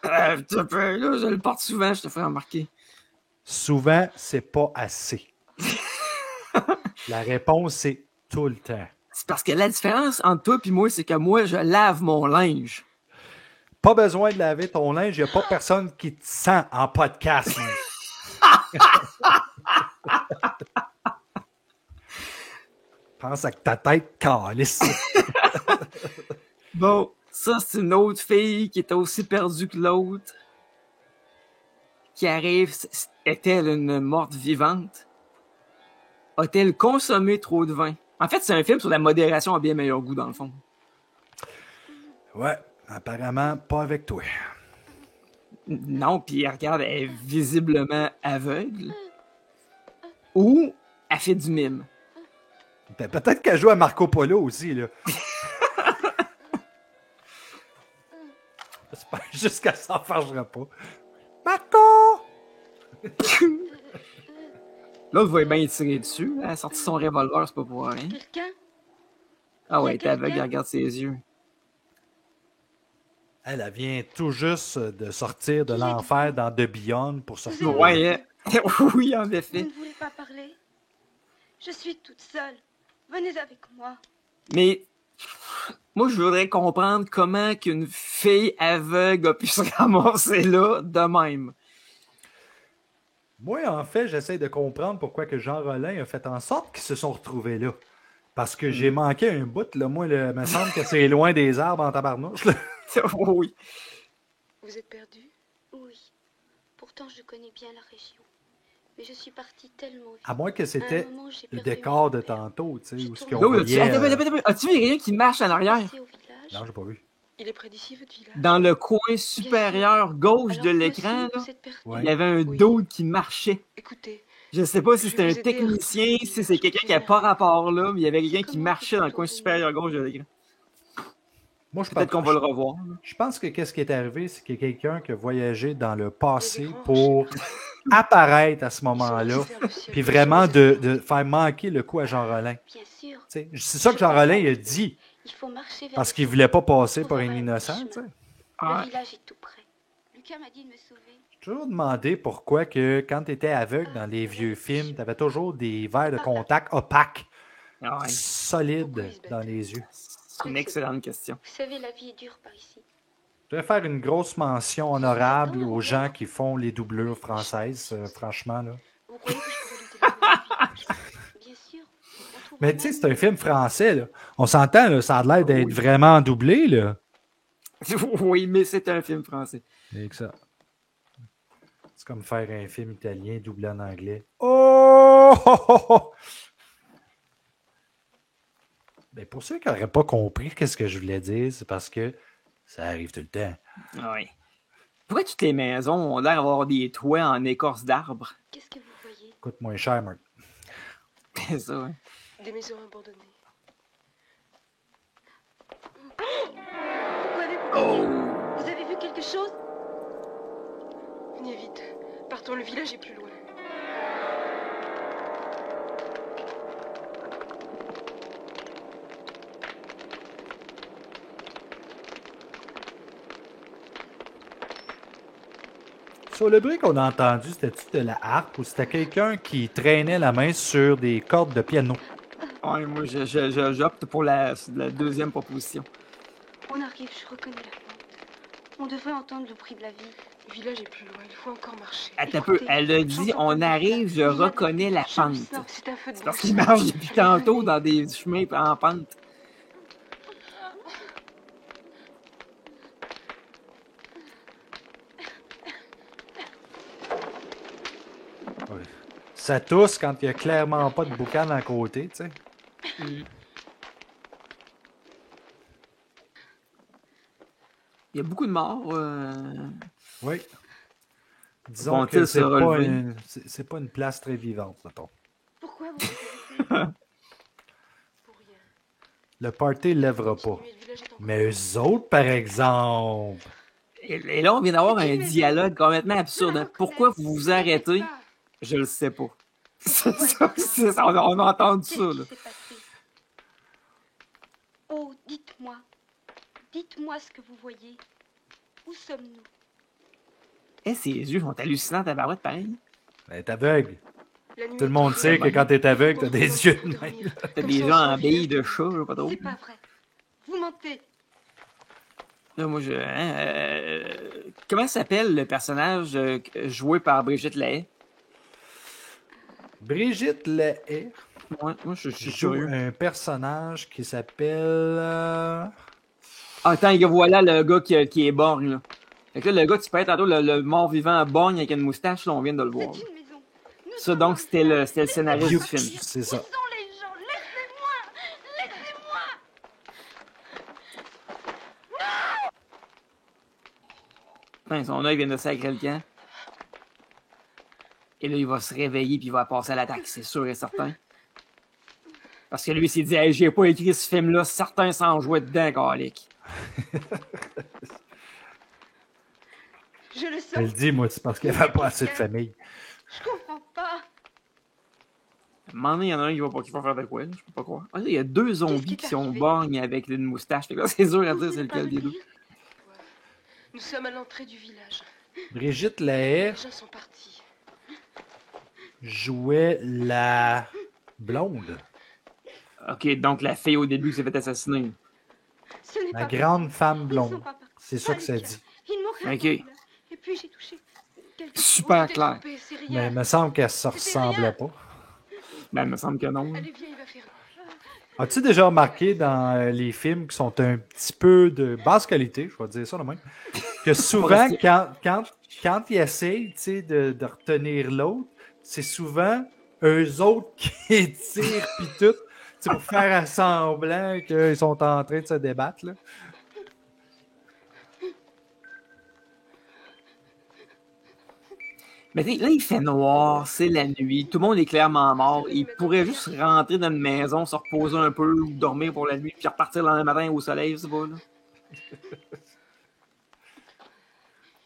Là, je le porte souvent, je te fais remarquer. Souvent, c'est pas assez. La réponse, c'est tout le temps. C'est parce que la différence entre toi et moi, c'est que moi, je lave mon linge. Pas besoin de laver ton linge, il n'y a pas personne qui te sent en podcast. Pense à ta tête calisse. Bon, ça, c'est une autre fille qui était aussi perdue que l'autre. Qui arrive, est-elle une morte vivante? A-t-elle consommé trop de vin? En fait, c'est un film sur la modération à bien meilleur goût, dans le fond. Ouais, apparemment, pas avec toi. Non, puis regarde, elle est visiblement aveugle. Ou elle fait du mime. Peut-être qu'elle joue à Marco Polo aussi, là. J'espère juste qu'elle s'en fâchera pas. Marco! L'autre va bien tirer dessus. Elle a sorti son revolver, c'est pas pour rien. Quelqu'un? Ah ouais, t'es aveugle, elle regarde ses yeux. Elle vient tout juste de sortir de l'enfer dans The Beyond pour sortir. Ouais, oui, en Vous effet. ne voulez pas parler? Je suis toute seule. Venez avec moi. Mais moi, je voudrais comprendre comment qu'une fille aveugle a pu se ramasser là de même. Moi, en fait, j'essaie de comprendre pourquoi que Jean Rollin a fait en sorte qu'ils se sont retrouvés là. Parce que j'ai manqué un bout, là. Moi, il me semble que c'est loin des arbres en tabarnouche, là. Oui. Vous êtes perdu? Oui. Pourtant, je connais bien la région. Mais je suis partie tellement vite. À moins que À c'était un moment, j'ai le perdu décor mon de père. tantôt, tu sais, J'ai où ce tourné qu'on Là, voyait... as-tu vu quelqu'un qui marche en arrière? Passé au village. Non, j'ai pas vu. Il est près d'ici, votre village? Dans le coin supérieur gauche Alors, de vous l'écran, aussi, là, vous êtes perdu. Ouais. il y avait un Oui. dude qui marchait. Écoutez, Je sais pas si Je c'était vais un vous aider à technicien, retrouver si le c'est village. quelqu'un qui n'a pas rapport là, mais il y avait quelqu'un qui Comment marchait dans le coin peut-on supérieur gauche de l'écran. Moi, je Peut-être qu'on va le revoir. là. Je pense que qu'est-ce qui est arrivé, c'est qu'il y a quelqu'un qui a voyagé dans le passé Il y a des pour grands apparaître à ce ils sont moment-là, restés faire le cirque. puis vraiment de faire manquer le coup à Jean Rollin. Bien sûr. Tu sais, c'est ça que Jean Rollin il a dit, Il faut marcher vers parce le qu'il sud. voulait pas passer pour un innocent. Tu sais. Le village est tout près. Lucas m'a dit de me sauver. J'ai toujours demandé pourquoi que quand tu étais aveugle dans les vieux films, tu avais toujours des verres de contact opaques, Ah ouais, solides dans les yeux. c'est une excellente question. Vous savez, la vie est dure par ici. Je devrais faire une grosse mention honorable aux gens qui font les doublures françaises, franchement. Là. Vous croyez que je pourrais lutter la vie? Bien sûr. On trouvera Mais tu sais, même- c'est un film français. Là. On s'entend, là, ça a l'air d'être Oui. vraiment doublé. Là. Oui, mais c'est un film français. Et que ça. C'est comme faire un film italien doublé en anglais. Oh! Ben, pour ceux qui n'auraient pas compris ce que je voulais dire, c'est parce que ça arrive tout le temps. Oui. Pourquoi toutes les maisons ont l'air d'avoir des toits en écorce d'arbres? Qu'est-ce que vous voyez? Coûte moins cher, Marc. C'est ça, hein. Des maisons abandonnées. Pourquoi avez-vous Oh! Vous avez vu quelque chose? Venez vite. Partons, le village est plus loin. Sur le bruit qu'on a entendu, c'était-tu de la harpe ou c'était quelqu'un qui traînait la main sur des cordes de piano? Ouais, moi, j'opte pour la deuxième proposition. On arrive, je reconnais la pente. On devrait entendre le bruit de la vie. Le village est plus loin, il faut encore marcher. Attends un peu, elle a dit on arrive, je reconnais la pente. C'est un feu de C'est parce brousse. qu'il marche depuis tantôt dans des chemins en pente. Ouais. Ça tousse quand il n'y a clairement pas de boucan à côté, tu sais. Il y a beaucoup de morts. Oui. Disons Vont-ils que se relever? c'est pas une place très vivante, mettons. Pourquoi vous Pour rien. Le party ne lèvera pas. Continuez, le village est encore Mais eux autres, par exemple... Et là, on vient d'avoir un dialogue complètement absurde. hein. Pourquoi vous vous arrêtez? Je le sais pas. C'est ça, on a entendu ça. Qu'est-ce Là. qui s'est passé? Oh, dites-moi. Dites-moi ce que vous voyez. Où sommes-nous? Eh, ses yeux sont hallucinants, ta barouette, pareil. Ben, t'es aveugle. La nuit Tout le est monde trop sait que longue. quand t'es aveugle, t'as Pour des vous, yeux pour de même. dormir. T'as Comme des ça, on gens sent en le billes village de de chat, je sais pas trop. C'est pas vrai. Vous mentez. Là, moi, comment s'appelle le personnage joué par Brigitte Lahaie? Brigitte Lahaie Ouais, moi, je suis joue curieux. un personnage qui s'appelle... Attends, voilà le gars qui est borgne, là. Fait que là, le gars, tu peux être tantôt le mort-vivant borgne avec une moustache, là, on vient de le voir. C'est une maison. Nous Ça, sommes donc, dans c'était le scénariste du Hughes, film. c'est ça. Où sont les gens? Laissez-moi! Laissez-moi! Putain, son œil vient de sacrer le camp. Et là, il va se réveiller puis il va passer à l'attaque, c'est sûr et certain. Parce que lui, il s'est dit, hey, j'ai pas écrit ce film-là, certains s'en jouaient dedans, calique. Je le sens. Elle dit, moi, c'est parce qu'il n'y avait pas assez de famille. Je comprends pas. À un moment donné, il y en a un qui va faire de quoi, là, je peux pas croire. Ah, là, il y a deux zombies qui sont borgnes avec une moustache. Fait que là, c'est dur à dire c'est lequel des deux. Nous sommes à l'entrée du village. Brigitte Lahaie Les gens sont partis. jouait la blonde, Ah, Ok, donc la fille au début qui s'est fait assassiner. Ce n'est la pas grande femme Ils sont blonde. pas partis. C'est ça que ça dit. Ils m'ont fait Ok. peur, là. Et puis j'ai touché quelque chose. Super T'es clair. trompé, c'est Mais rien. il me semble qu'elle se C'était ressemblait rien. pas. Ben, il me semble que non. Allez, viens, il va faire. As-tu déjà remarqué dans les films qui sont un petit peu de basse qualité, je vais dire ça de même, que souvent, quand ils essayent tu sais, de retenir l'autre, c'est souvent eux autres qui tirent pis tout, tu sais, pour faire semblant qu'ils sont en train de se débattre. Là. Mais tu sais, là, il fait noir, c'est la nuit, tout le monde est clairement mort. Il pourrait juste rentrer dans une maison, se reposer un peu, ou dormir pour la nuit, puis repartir le lendemain matin au soleil, c'est pas là.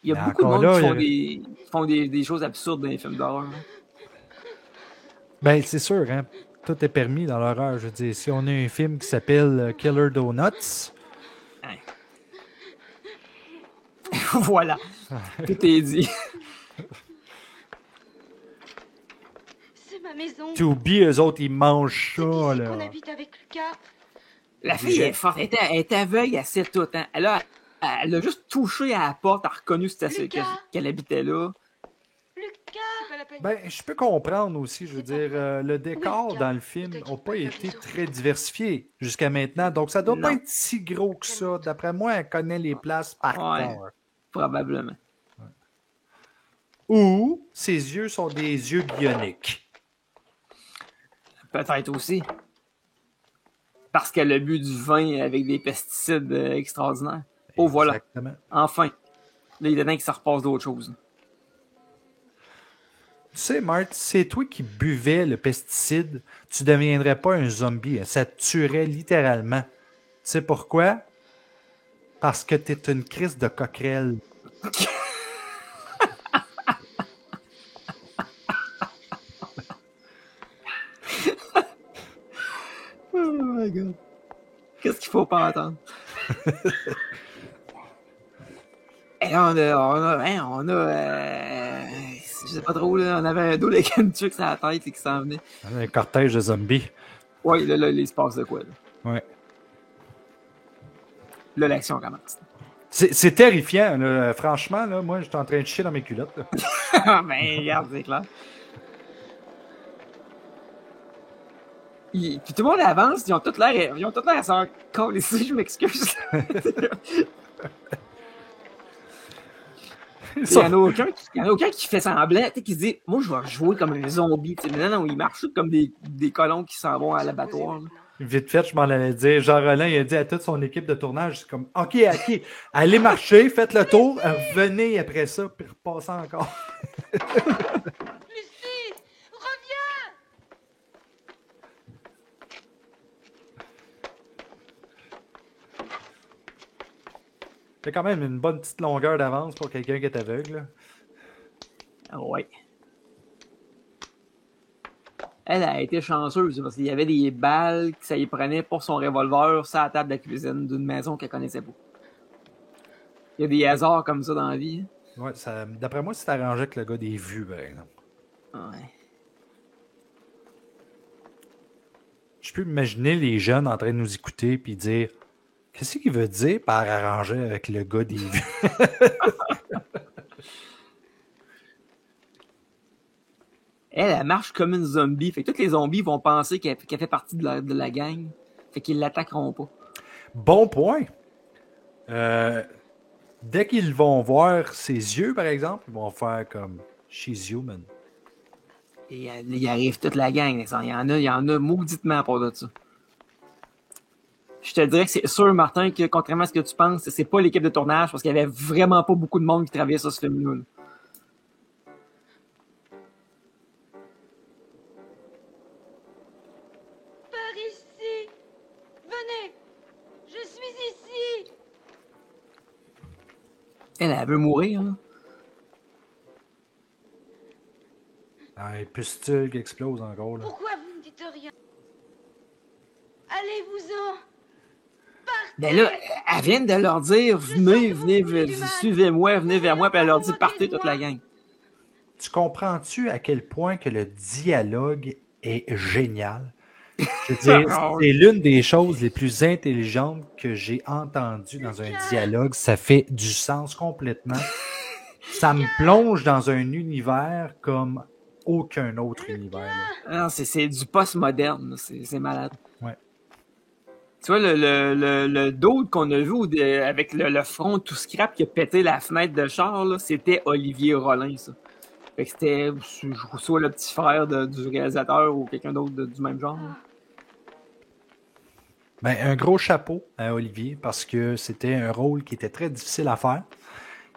Il y a Mais beaucoup de encore monde là, qui font des choses absurdes dans les films d'horreur. Ben, c'est sûr, hein. Tout est permis dans l'horreur. Je veux dire, si on a un film qui s'appelle Killer Donuts, Hein. Voilà, tout est dit. C'est ma maison. to be, eux autres, ils mangent C'est ça, ici qu'on là. habite avec Lucas. La fille est forte, elle est aveugle, elle sait tout. Hein. Elle a Elle a juste touché à la porte, elle a reconnu qu'elle habitait là. Lucas! C'est pas la peine. Ben, je peux comprendre aussi, je veux C'est pas dire, vrai. le décor Oui, dans Lucas, le film ne n'a t'inquiète pas pas, été bisous. très diversifié jusqu'à maintenant, donc ça doit pas Non. être si gros que ça. D'après moi, elle connaît les places par Ouais. cœur. Probablement. Ou ses yeux sont des yeux bioniques. Peut-être aussi. Parce qu'elle a bu du vin avec des pesticides extraordinaires. Oh, voilà. Exactement. Enfin. Là, il est temps que ça repasse d'autres choses. Tu sais, Marthe, c'est toi qui buvais le pesticide, tu ne deviendrais pas un zombie. Ça te tuerait littéralement. Tu sais pourquoi? Parce que tu es une crise de coquerelle. Oh my god. Qu'est-ce qu'il faut pas entendre? Et là, je sais pas trop, là, on avait un dos avec une tuque sur la tête et qui s'en venait. Un cortège de zombies. Ouais, là, il se passe de quoi, là? Ouais. Là, l'action commence. C'est terrifiant, là. Franchement, là, moi, j'étais en train de chier dans mes culottes. Là. Ben, regarde, c'est clair. Puis tout le monde avance, ils ont tout l'air à s'en coller ici, je m'excuse. Il y en a aucun qui fait semblant, qui se dit, moi, je vais jouer comme un zombie. Non, ils marchent comme des colons qui s'en vont à l'abattoir. Vite fait, je m'en allais dire. Jean-Roland, il a dit à toute son équipe de tournage, c'est comme, OK, allez marcher, faites le tour, revenez après ça, puis repassez encore. Lucie! Reviens! C'est quand même une bonne petite longueur d'avance pour quelqu'un qui est aveugle. Là. Ouais. Elle a été chanceuse parce qu'il y avait des balles que ça y prenait pour son revolver sur la table de la cuisine d'une maison qu'elle connaissait pas. Il y a des hasards comme ça dans la vie. Ouais, d'après moi, c'est arrangé avec le gars des vues, par exemple. Ouais. Je peux imaginer les jeunes en train de nous écouter puis dire qu'est-ce qu'il veut dire par arranger avec le gars des vues? Elle marche comme une zombie. Fait que tous les zombies vont penser qu'elle fait partie de la gang. Fait qu'ils l'attaqueront pas. Bon point. Dès qu'ils vont voir ses yeux, par exemple, ils vont faire comme She's human. Et il arrive toute la gang. Il y en a mauditement à part de ça. Je te dirais que c'est sûr, Martin, que contrairement à ce que tu penses, c'est pas l'équipe de tournage parce qu'il y avait vraiment pas beaucoup de monde qui travaillait sur ce film-là. Par ici! Venez! Je suis ici! Elle veut mourir, là. Ah, les pustules qui explosent encore. Là. Pourquoi vous ne dites rien? Allez-vous-en! Mais là, elle vient de leur dire, venez, suivez-moi, venez vers moi, puis elle leur dit, partez toute la gang. Tu comprends-tu à quel point que le dialogue est génial? Je veux dire, c'est l'une des choses les plus intelligentes que j'ai entendues dans un dialogue. Ça fait du sens complètement. Ça me plonge dans un univers comme aucun autre univers. Là. Non, c'est du post-moderne, c'est malade. Ouais. Tu vois, le dude qu'on a vu avec le front tout scrap qui a pété la fenêtre de char, là, c'était Olivier Rollin, ça. Fait que c'était soit le petit frère du réalisateur ou quelqu'un d'autre du même genre. Là. Ben, un gros chapeau à Olivier parce que c'était un rôle qui était très difficile à faire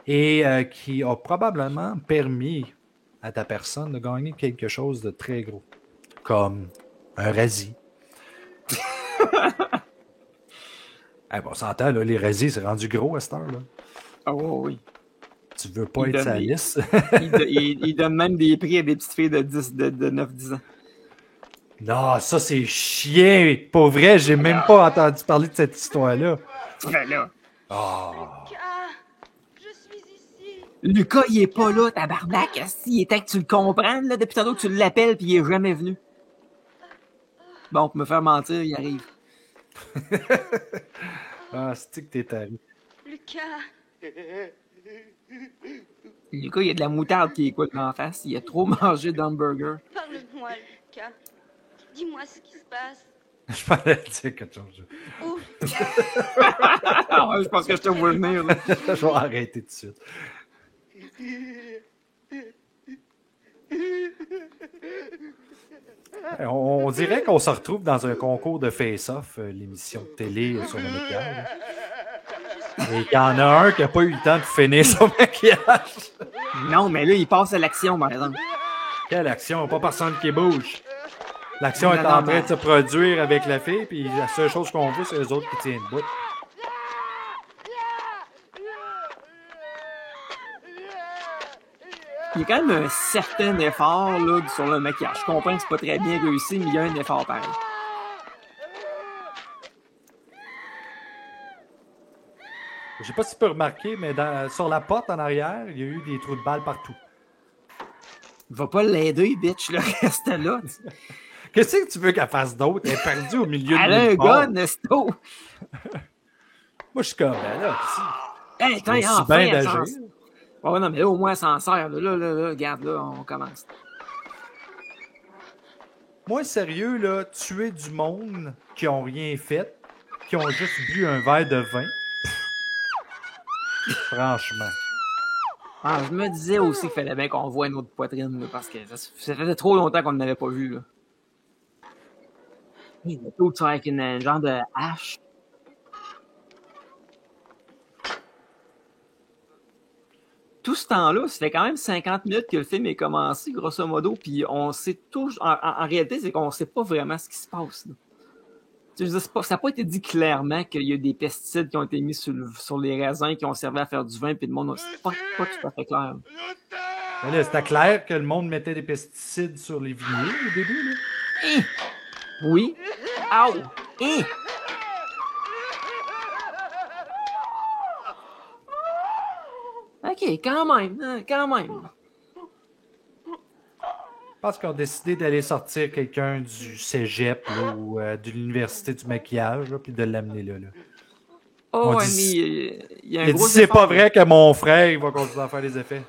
et qui a probablement permis à ta personne de gagner quelque chose de très gros, comme un Razzie. On s'entend, là, les Razzies, c'est rendu gros à cette heure. Là. Ah oui. Tu veux pas être sa liste? il donne même des prix à des petites filles de 9-10 ans. Non, ça c'est chien. Pour vrai, j'ai même pas entendu parler de cette histoire-là. Ben là. Oh. Lucas! Je suis ici! Lucas, il est pas là, tabarnak. Il est temps que tu le comprennes, là. Depuis tantôt que tu l'appelles puis il est jamais venu. Bon, pour me faire mentir, il arrive. Ah, c'est que t'es taré. Lucas! Lucas. Lucas, il y a de la moutarde qui écoute en face. Il a trop mangé d'hamburger. Parle-moi, Lucas. Dis-moi ce qui se passe. Je parlais de dire quelque chose. Oh, Lucas. Je pense que je te vois venir. Là. Je vais arrêter tout de suite. On dirait qu'on se retrouve dans un concours de face-off, l'émission de télé sur le maquillage. Et qu'il y en a un qui n'a pas eu le temps de finir son maquillage. Non, mais là, il passe à l'action, par exemple. Quelle action? Pas personne qui bouge. L'action est Non, en non, train mais- de se produire avec la fille, puis la seule chose qu'on voit, c'est les autres qui tiennent debout. Il y a quand même un certain effort là, sur le maquillage. Je comprends que c'est pas très bien réussi, mais il y a un effort pareil. Je sais pas si tu peux remarquer, mais sur la porte en arrière, il y a eu des trous de balles partout. Va pas l'aider, bitch, là, reste là. Qu'est-ce que tu veux qu'elle fasse d'autre? Elle est perdue au milieu de Elle a un nulle part. gun, Nesto! Moi, je suis comme, ben là, si. Hey, attends, Aussi enfin, bien elle d'agir. s'en... Oh, non, mais là, au moins, elle s'en sert. Là, regarde, là, on commence. Moi, sérieux, là, tuer du monde qui ont rien fait, qui ont juste bu un verre de vin. Franchement. Ah, je me disais aussi qu'il fallait bien qu'on voit une autre poitrine, là, parce que ça faisait trop longtemps qu'on ne l'avait pas vu, là. Il est tout avec un genre de hache. Tout ce temps-là, ça fait quand même 50 minutes que le film est commencé, grosso modo, puis on sait tout. En réalité, c'est qu'on sait pas vraiment ce qui se passe. Là. Tu sais, ça n'a pas été dit clairement qu'il y a des pesticides qui ont été mis sur les raisins qui ont servi à faire du vin, puis le monde, c'est pas tout à fait clair. Mais là, c'était clair que le monde mettait des pesticides sur les vignes au début, là. Hein? Oui. Ow! Hein? OK, quand même, hein, quand même. Je pense qu'ils ont décidé d'aller sortir quelqu'un du cégep là, ou de l'université du maquillage, là, puis de l'amener là. Oh, On ouais, dit- mais il y a un Il a gros dit c'est pas effort. vrai que mon frère il va continuer à faire des effets.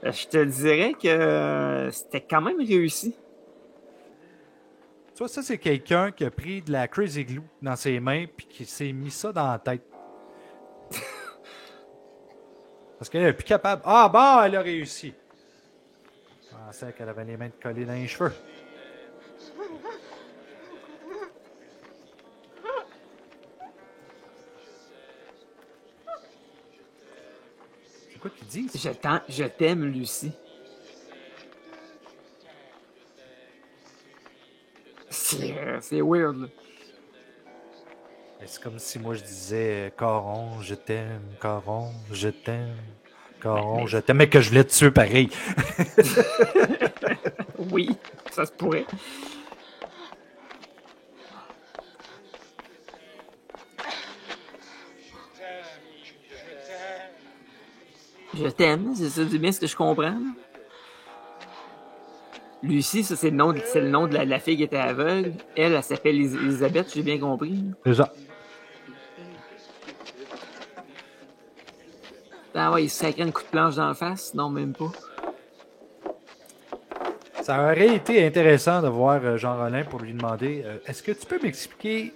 Je te dirais que c'était quand même réussi. Tu vois, ça, c'est quelqu'un qui a pris de la Crazy Glue dans ses mains puis qui s'est mis ça dans la tête. Parce qu'elle n'est plus capable. Ah, bon, elle a réussi. Je pensais qu'elle avait les mains collées dans les cheveux. C'est quoi qu'ils disent? Je t'aime, Lucie. C'est weird, là. C'est comme si moi je disais Caron, je t'aime, Caron, je t'aime, Caron, je t'aime, mais que je voulais te tuer pareil. Oui, ça se pourrait. Je t'aime, c'est bien ce que je comprends. Là. Lucie, ça c'est le nom de la fille qui était aveugle. Elle s'appelle Elisabeth, j'ai bien compris. Déjà. Ah ouais, il se sacrait une coup de planche dans la face? Non, même pas. Ça aurait été intéressant de voir Jean Rollin pour lui demander est-ce que tu peux m'expliquer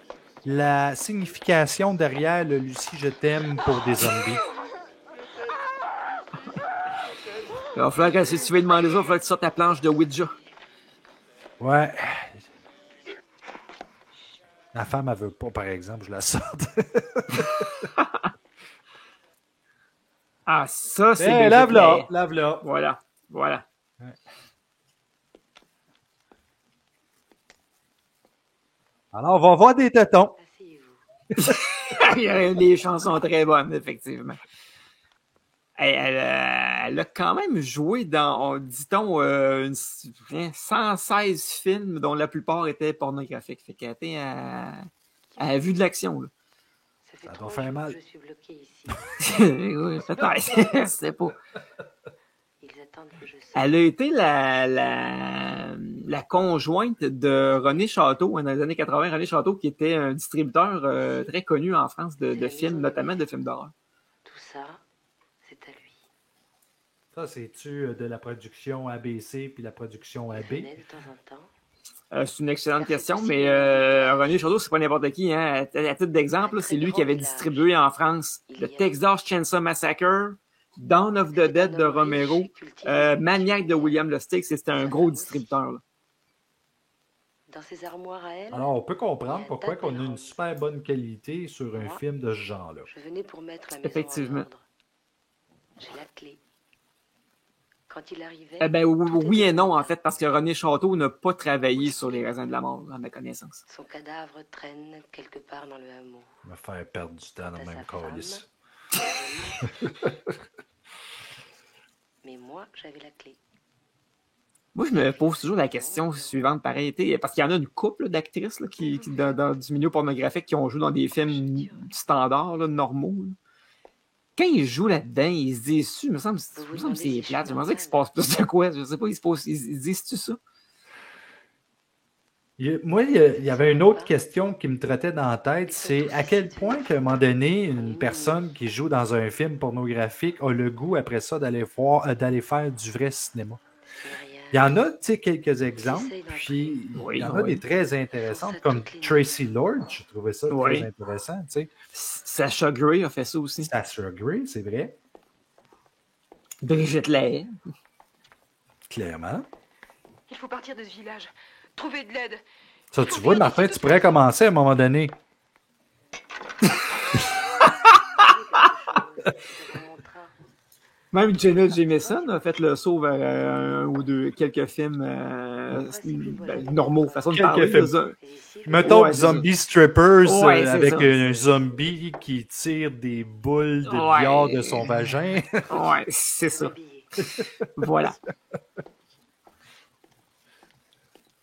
la signification derrière le Lucie, je t'aime pour des zombies? Il va falloir que si tu veux demander ça, il va falloir que tu sortes ta planche de Ouija. Ouais. La femme, elle veut pas, par exemple, je la sorte. Ah, ça, c'est... Hey, déjà lave-la, très- lave-la. Voilà. Alors, on va voir des tétons. Asseyez-vous. Les chansons sont très bonnes, effectivement. Elle a quand même joué dans, dit-on, 116 films dont la plupart étaient pornographiques. Fait qu'elle était à vue de l'action. Là. Ça fait Ça doit 3 faire jours mal. que je suis bloqué ici. Oui, peut-être. C'est pas. Ils attendent que je sorte. Elle a été la la conjointe de René Château, dans les années 80, René Château, qui était un distributeur très connu en France de films, notamment de films d'horreur. Tout ça, c'est à lui. Ça, c'est-tu de la production ABC puis la production AB? Il venait de temps en temps. C'est une excellente question, mais René Château, c'est pas n'importe qui. Hein. À titre d'exemple, c'est lui qui avait distribué en France le Texas Chainsaw Massacre, Dawn of the Dead de Romero, Maniac de William Lustig, c'était un gros distributeur. Là. Dans ses armoires à elle. Alors, on peut comprendre pourquoi on a une super bonne qualité sur un film de ce genre-là. Je venais pour mettre la maison Effectivement. en ordre. J'ai la clé. Quand il arrivait... Oui et non, en fait, parce que René Château n'a pas travaillé sur les raisins de la mort, à ma connaissance. Son cadavre traîne quelque part dans le hameau. Me faire perdre du temps dans le même calice. Mais moi, j'avais la clé. Moi, je me pose toujours la question suivante, pareil, parce qu'il y en a une couple d'actrices là, qui dans du milieu pornographique qui ont joué dans des films standards, là, normaux. Là. Quand ils jouent là-dedans, ils se disent, il me semble que c'est plate. Je me disais qu'il se passe plus de quoi. Je sais pas, ils disent-tu ça? Moi, il y avait une autre question qui me trottait dans la tête, c'est à quel point qu'à un moment donné, une personne qui joue dans un film pornographique a le goût après ça d'aller faire du vrai cinéma. Il y en a, tu sais, quelques exemples, puis il y en a des très intéressantes, comme Tracy Lord, je trouvais ça très intéressant, tu sais. Sacha Grey a fait ça aussi. Sacha Grey, c'est vrai. Brigitte Lahaie. Clairement. Il faut partir de ce village. Trouver de l'aide. Ça, tu vois, Martin, tu pourrais commencer à un moment donné. Même Jenna Jameson a fait le saut vers un ou quelques films normaux, façon de parler. Mettons Zombie Strippers avec un zombie qui tire des boules de billard de son vagin. Ouais, c'est ça. Voilà.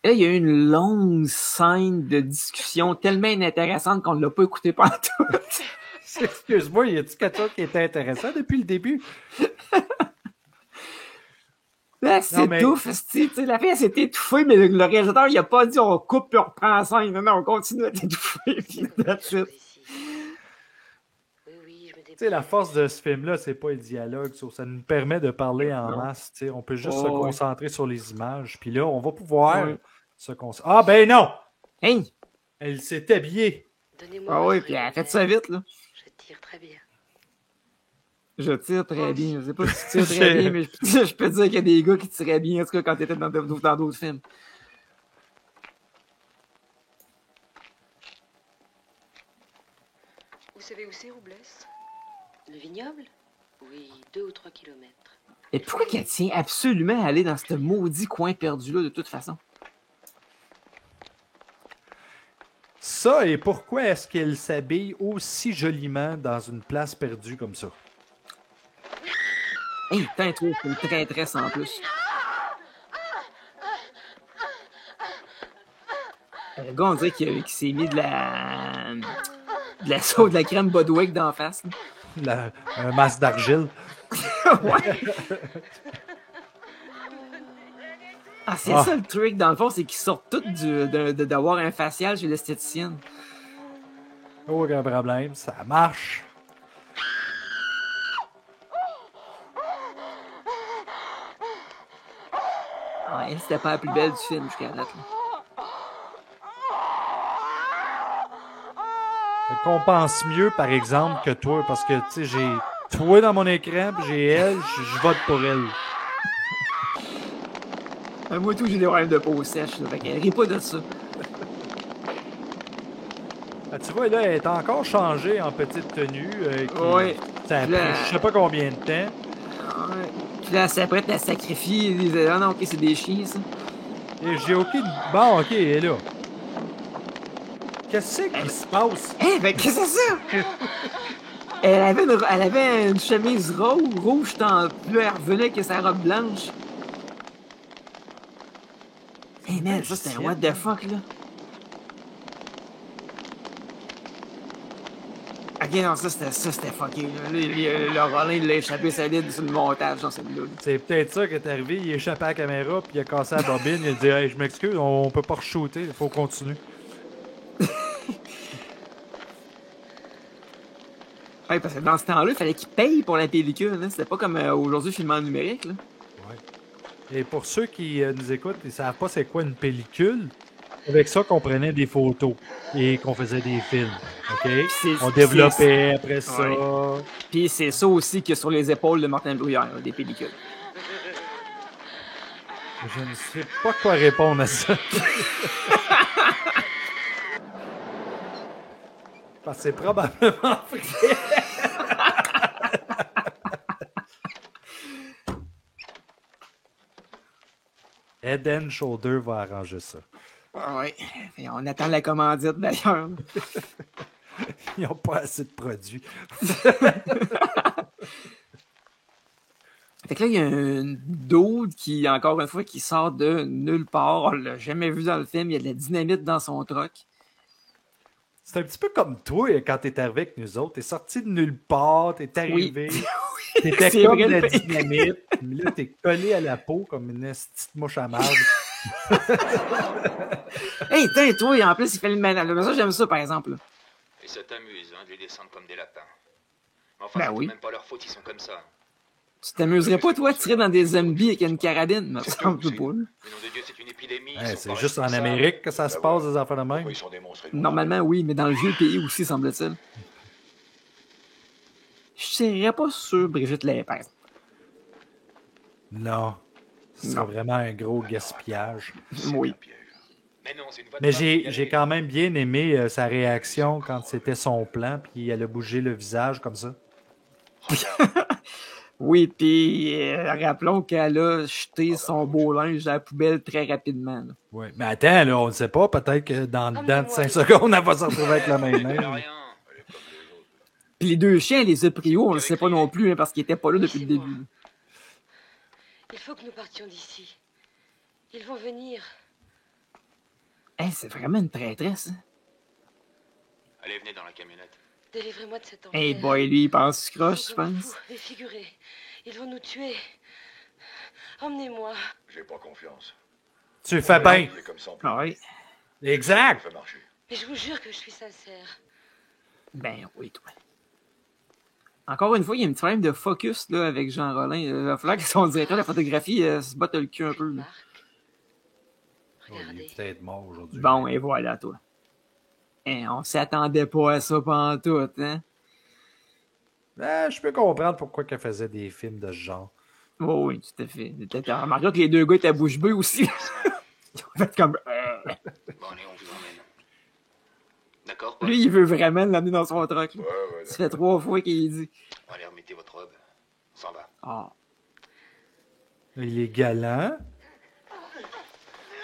Là, il y a eu une longue scène de discussion tellement inintéressante qu'on ne l'a pas écouté partout. Excuse-moi, y a-t-il quelque chose qui était intéressant depuis le début? Là, c'est tout, la fille, elle s'est étouffée, mais le réalisateur, il a pas dit on coupe et on reprend la scène. Non, on continue à t'étouffer. Tu sais, la force de ce film-là, c'est pas le dialogue. Ça nous permet de parler en masse. T'sais. On peut juste se concentrer sur les images. Puis là, on va pouvoir se concentrer. Ah, ben non! Hey! Elle s'est habillée. Ah oui, puis elle a fait ça vite, là. Je tire très bien. Je tire très bien. Je sais pas si tu tires très bien, mais je peux te dire qu'il y a des gars qui tiraient bien, en tout cas, quand t'étais dans d'autres films. Vous savez où c'est, Roublès? Le vignoble? Oui, 2 ou 3 kilomètres. Et pourquoi qu'elle tient absolument à aller dans ce maudit coin perdu-là, de toute façon? Ça, et pourquoi est-ce qu'elle s'habille aussi joliment dans une place perdue comme ça? Hey, t'as un truc, une traîtresse en plus. Le gars, on dirait qu'il s'est mis de la sauce, de la crème Bodwick d'en face. Un masque d'argile. Ouais. Ah, c'est ça le truc, dans le fond, c'est qu'ils sortent tous d'avoir un facial chez l'esthéticienne. Aucun problème, ça marche. Ouais, c'était pas la plus belle du film jusqu'à date. Qu'on pense mieux, par exemple, que toi, parce que, tu sais, j'ai toi dans mon écran, puis j'ai elle, je vote pour elle. Moi, tout, j'ai des problèmes de peau sèche, là, fait qu'elle rit pas de ça. Ah, tu vois, là, elle est encore changée en petite tenue. Oui. Ça a pris je sais pas combien de temps. Ouais. Puis là, elle s'apprête à sacrifier. Elle disait, ah non, ok, c'est des chiens, ça. Et j'ai aucune. Bon, ok, elle est là. Qu'est-ce qui se passe? Eh, ben, qu'est-ce que c'est ça? Elle avait une chemise rouge, puis là, elle revenait avec sa robe blanche. Hey man, ça c'était un what the fuck là. Ok, non, ça, c'était fucké. Là. Le Rollin, il l'a échappé solide sur le montage dans celle-là. C'est peut-être ça qui est arrivé. Il échappait à la caméra, puis il a cassé la bobine. Il a dit hey, je m'excuse, on peut pas re-shooter, il faut continuer. Ouais, parce que dans ce temps-là, il fallait qu'il paye pour la pellicule. Hein. C'était pas comme aujourd'hui, filmé en numérique. Là. Ouais. Et pour ceux qui nous écoutent, ils savent pas c'est quoi une pellicule. Avec ça qu'on prenait des photos et qu'on faisait des films. OK? On développait après ça. Ouais. Puis c'est ça aussi qu'il y a sur les épaules de Martin Bruyère, des pellicules. Je ne sais pas quoi répondre à ça. Parce que c'est probablement vrai. Head and Shoulder va arranger ça. Oui. On attend la commandite d'ailleurs. Ils n'ont pas assez de produits. Fait que là, il y a un dude qui, encore une fois, qui sort de nulle part. On l'a jamais vu dans le film. Il y a de la dynamite dans son truck. C'est un petit peu comme toi quand t'es arrivé avec nous autres. T'es sorti de nulle part, t'es arrivé. Oui. T'étais c'est comme vrai, de la dynamite. Mais là, t'es collé à la peau comme une petite mouche à marde. Hey, tiens, toi, en plus, il fait le ménage. Mais ça, j'aime ça, par exemple. Et ça t'amuse, hein, de les descendre comme des lapins. Mais enfin, ben c'est oui. même pas leur faute, ils sont comme ça. Tu t'amuserais pas, toi, de tirer dans des zombies avec une carabine? Me semble pas. Le nom de Dieu, c'est une épidémie. C'est juste en Amérique que ça se passe, des affaires de même. Normalement, oui, mais dans le vieux pays aussi, semble-t-il. Je tirerais pas sur Brigitte Lépère. Non. C'est vraiment un gros gaspillage. Oui. Mais j'ai quand même bien aimé sa réaction quand c'était son plan, puis elle a bougé le visage comme ça. Oui, puis rappelons qu'elle a jeté son beau linge à la poubelle très rapidement. Oui, mais attends, là, on ne sait pas. Peut-être que dans 5 secondes, elle va se retrouver avec la même main. Puis les deux chiens, les a pris haut, on ne le sait pas non plus, hein, parce qu'ils n'étaient pas là depuis le début. Il faut que nous partions d'ici. Ils vont venir. Hey, c'est vraiment une traîtresse. Hein? Allez, venez dans la camionnette. Délivrez-moi de cet enfer. Hey boy, lui, il pense croche, je pense. Défigurés. Ils vont nous tuer. Emmenez-moi. J'ai pas confiance. Tu fais bien. Ah oui. Exact. Mais je vous jure que je suis sincère. Ben oui, toi. Encore une fois, il y a un petit problème de focus là, avec Jean Rollin. Il va falloir que son directeur de la photographie se batte le cul un peu. Là. Regardez. Il est peut-être mort aujourd'hui. Bon, et voilà, toi. Hein, on s'attendait pas à ça pantoute, hein? Je peux comprendre pourquoi qu'elle faisait des films de ce genre. Oh, oui, tout à fait. T'as remarqué que les deux gars étaient bouche bée aussi. Ils ont fait comme... Bon, allez, on vous emmène. D'accord? Lui, il veut vraiment l'amener dans son truck. Ouais, ça fait 3 fois qu'il dit. Bon, allez, remettez votre robe. On s'en va. Ah. Il est galant.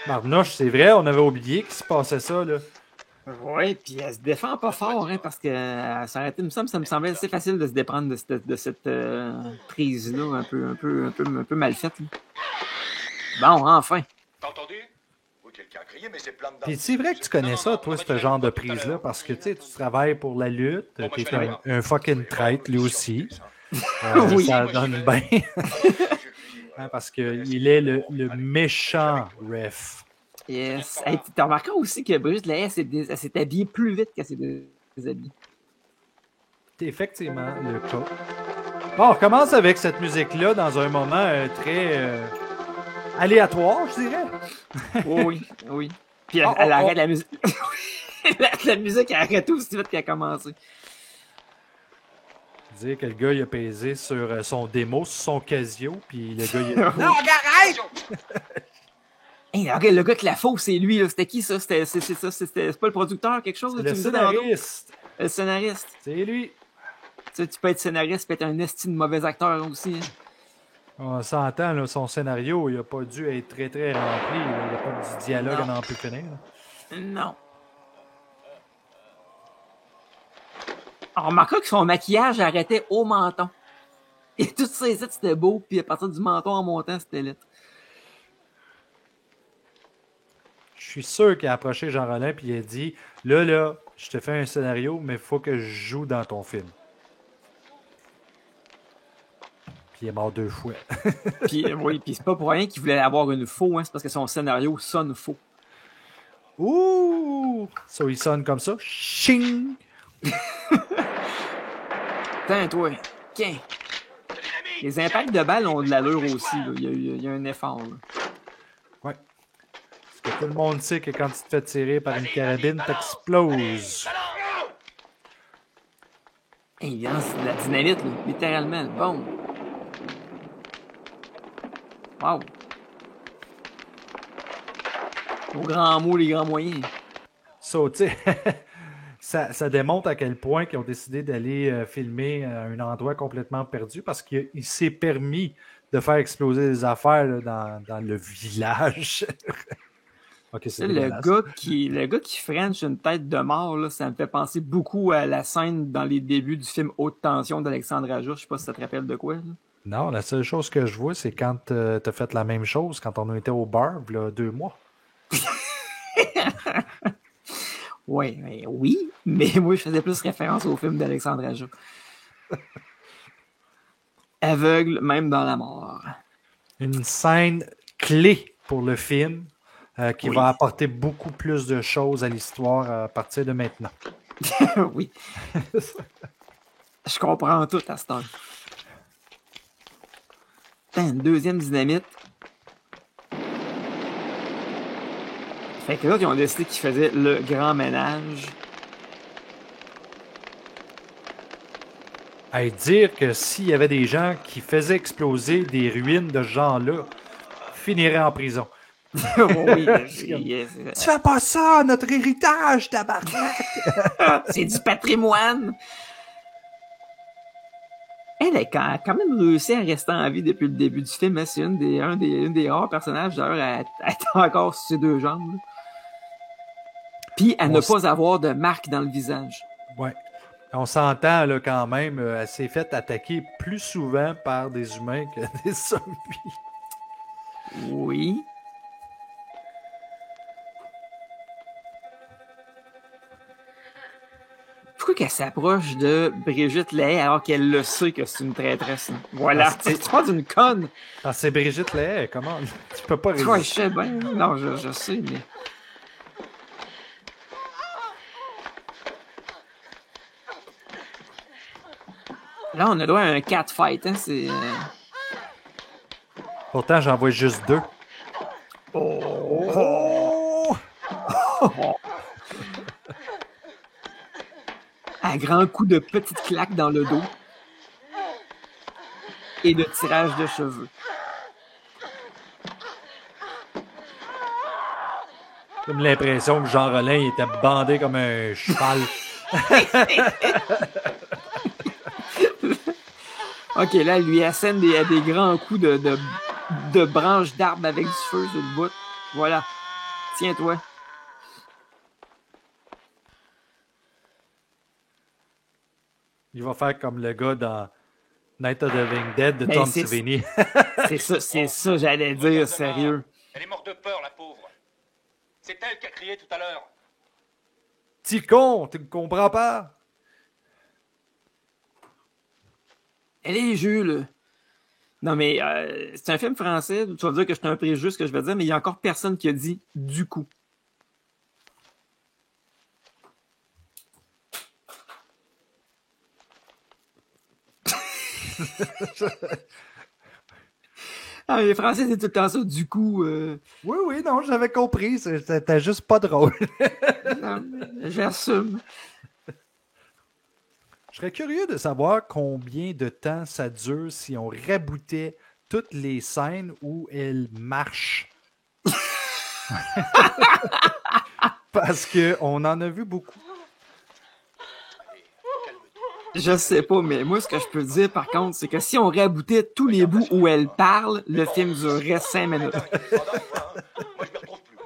Marnoche, c'est vrai, on avait oublié qu'il se passait ça, là. Oui, puis elle se défend pas fort, hein, parce que ça me semblait assez facile de se déprendre de cette prise-là, un peu mal faite. Là. Bon, enfin. T'as entendu? Oui, quelqu'un a crié, mais c'est plein de... Puis c'est vrai que tu connais ça, toi, ce genre de prise-là, parce que tu travailles pour la lutte, t'es un fucking traître, lui aussi. Oui. Ça donne bien. Hein, parce qu'il est le méchant ref. Yes. Hey, t'as remarqué aussi que Brigitte Lahaye, elle s'est habillée plus vite qu'elle s'est déshabillée. C'est effectivement le cas. Bon, on recommence avec cette musique-là dans un moment très aléatoire, je dirais. Oui. Puis elle arrête la musique. La musique, elle arrête aussi vite qu'elle a commencé. Dire que le gars, il a pesé sur son démo, sur son Casio, puis le gars, il a... Non, arrête! Hey, le gars qui la fausse, c'est lui, là. C'était qui, ça? C'est pas le producteur, quelque chose? Le scénariste. Le scénariste. C'est lui. Tu peux être scénariste et être un esti de mauvais acteur aussi. Hein. On s'entend, là, son scénario, il a pas dû être très, très rempli. Là. Il n'y a pas du dialogue à n'en plus finir. Là. Non. On remarquera que son maquillage arrêtait au menton. Et tout ça, c'était beau, puis à partir du menton en montant, c'était laid. Je suis sûr qu'il a approché Jean Rollin puis il a dit là, je te fais un scénario, mais il faut que je joue dans ton film. Puis il est mort 2 fois. Puis oui, puis c'est pas pour rien qu'il voulait avoir une faux, hein, c'est parce que son scénario sonne faux. Ouh! Ça, il sonne comme ça. Ching! Tiens, toi, tiens. Les impacts de balles ont de l'allure aussi, là. Il y a un effort, là. Ouais. Parce que tout le monde sait que quand tu te fais tirer par une carabine, t'exploses. Hey, il lance de la dynamite, là, littéralement. Bon. Wow. Aux grands mots, les grands moyens. Ça, tu sais, ça démontre à quel point ils ont décidé d'aller filmer un endroit complètement perdu parce qu'il s'est permis de faire exploser des affaires là, dans le village. Okay, c'est le gars qui french une tête de mort, là, ça me fait penser beaucoup à la scène dans les débuts du film Haute Tension d'Alexandre Aja. Je sais pas si ça te rappelle de quoi. Là. Non, la seule chose que je vois, c'est quand t'as fait la même chose quand on était au bar, il y a 2 mois. Oui, mais moi, je faisais plus référence au film d'Alexandre Aja. Aveugle, même dans la mort. Une scène clé pour le film qui va apporter beaucoup plus de choses à l'histoire à partir de maintenant. Oui. Je comprends tout à ce temps. Une deuxième dynamite. Fait que là, ils ont décidé qu'ils faisaient le grand ménage. À dire que s'il y avait des gens qui faisaient exploser des ruines de ce genre-là, finiraient en prison. Oui, tu fais pas ça, notre héritage, tabarnak! C'est du patrimoine! Elle a quand même réussi à rester en vie depuis le début du film. Hein. C'est une des rares personnages, d'ailleurs, à être encore sur ses 2 jambes. Là. Puis à ne pas avoir de marque dans le visage. Ouais. On s'entend là quand même, elle s'est faite attaquer plus souvent par des humains que des zombies. Oui. Pourquoi qu'elle s'approche de Brigitte Lahaie alors qu'elle le sait que c'est une traîtresse? Hein? Voilà, tu parles d'une conne. Ah, c'est Brigitte Lahaie, comment? Tu peux pas résister. Ouais, je sais bien. Non, je sais, mais... Là, on a droit à un catfight, hein, c'est... Pourtant, j'en vois juste 2. Oh! À grands coups de petites claques dans le dos et de tirage de cheveux. J'ai l'impression que Jean Rollin était bandé comme un cheval. Ok, là, elle lui assène des grands coups de branches d'arbres avec du feu sur le bout. Voilà. Tiens-toi. Il va faire comme le gars dans Night of the Living Dead de Tom Savini. C'est ça, j'allais dire, sérieux. Elle est morte de peur, la pauvre. C'est elle qui a crié tout à l'heure. Petit con, tu ne comprends pas? Elle est Jules. Non, mais c'est un film français. Tu vas dire que c'est un préjugé ce que je vais dire, mais il y a encore personne qui a dit « du coup ». Ah, les Français, c'est tout le temps ça, du coup. Oui, non, j'avais compris. C'était juste pas drôle. Non, j'assume. Je serais curieux de savoir combien de temps ça dure si on raboutait toutes les scènes où elle marche. Parce qu'on en a vu beaucoup. Je sais pas, mais moi, ce que je peux dire, par contre, c'est que si on raboutait tous les bouts où elle parle, le film durerait 5 minutes. Moi, je me retrouve plus.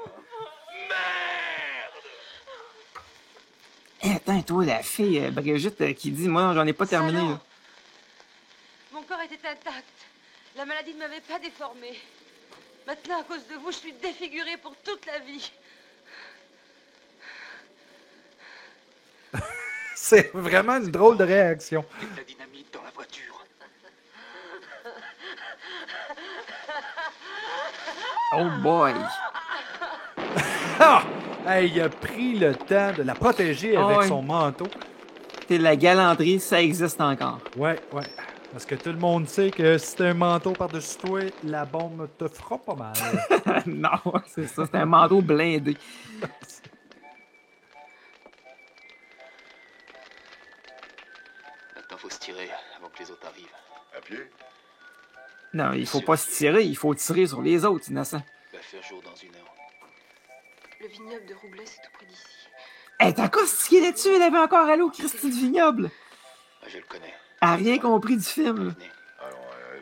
Hey, attends, toi, la fille, Brigitte, qui dit, moi, j'en ai pas terminé. Là. Mon corps était intact. La maladie ne m'avait pas déformée. Maintenant, à cause de vous, je suis défigurée pour toute la vie. C'est vraiment une drôle de réaction. Avec la dynamite dans la voiture. Oh boy! Ah! Hey, il a pris le temps de la protéger avec son manteau. T'sais, la galanterie, ça existe encore. Ouais. Parce que tout le monde sait que si t'as un manteau par-dessus toi, la bombe te fera pas mal. Non, c'est ça, c'est un manteau blindé. Maintenant, faut se tirer avant que les autres arrivent. À pied? Non, il faut pas se tirer, il faut tirer sur les autres, innocent. Il va faire jour dans 1 heure. Le vignoble de Roublay, c'est tout près d'ici. Elle est encore stiquée là-dessus, elle avait encore allô, Christy de Vignoble. Ah, je le connais. Elle a rien compris du film. là. Venez.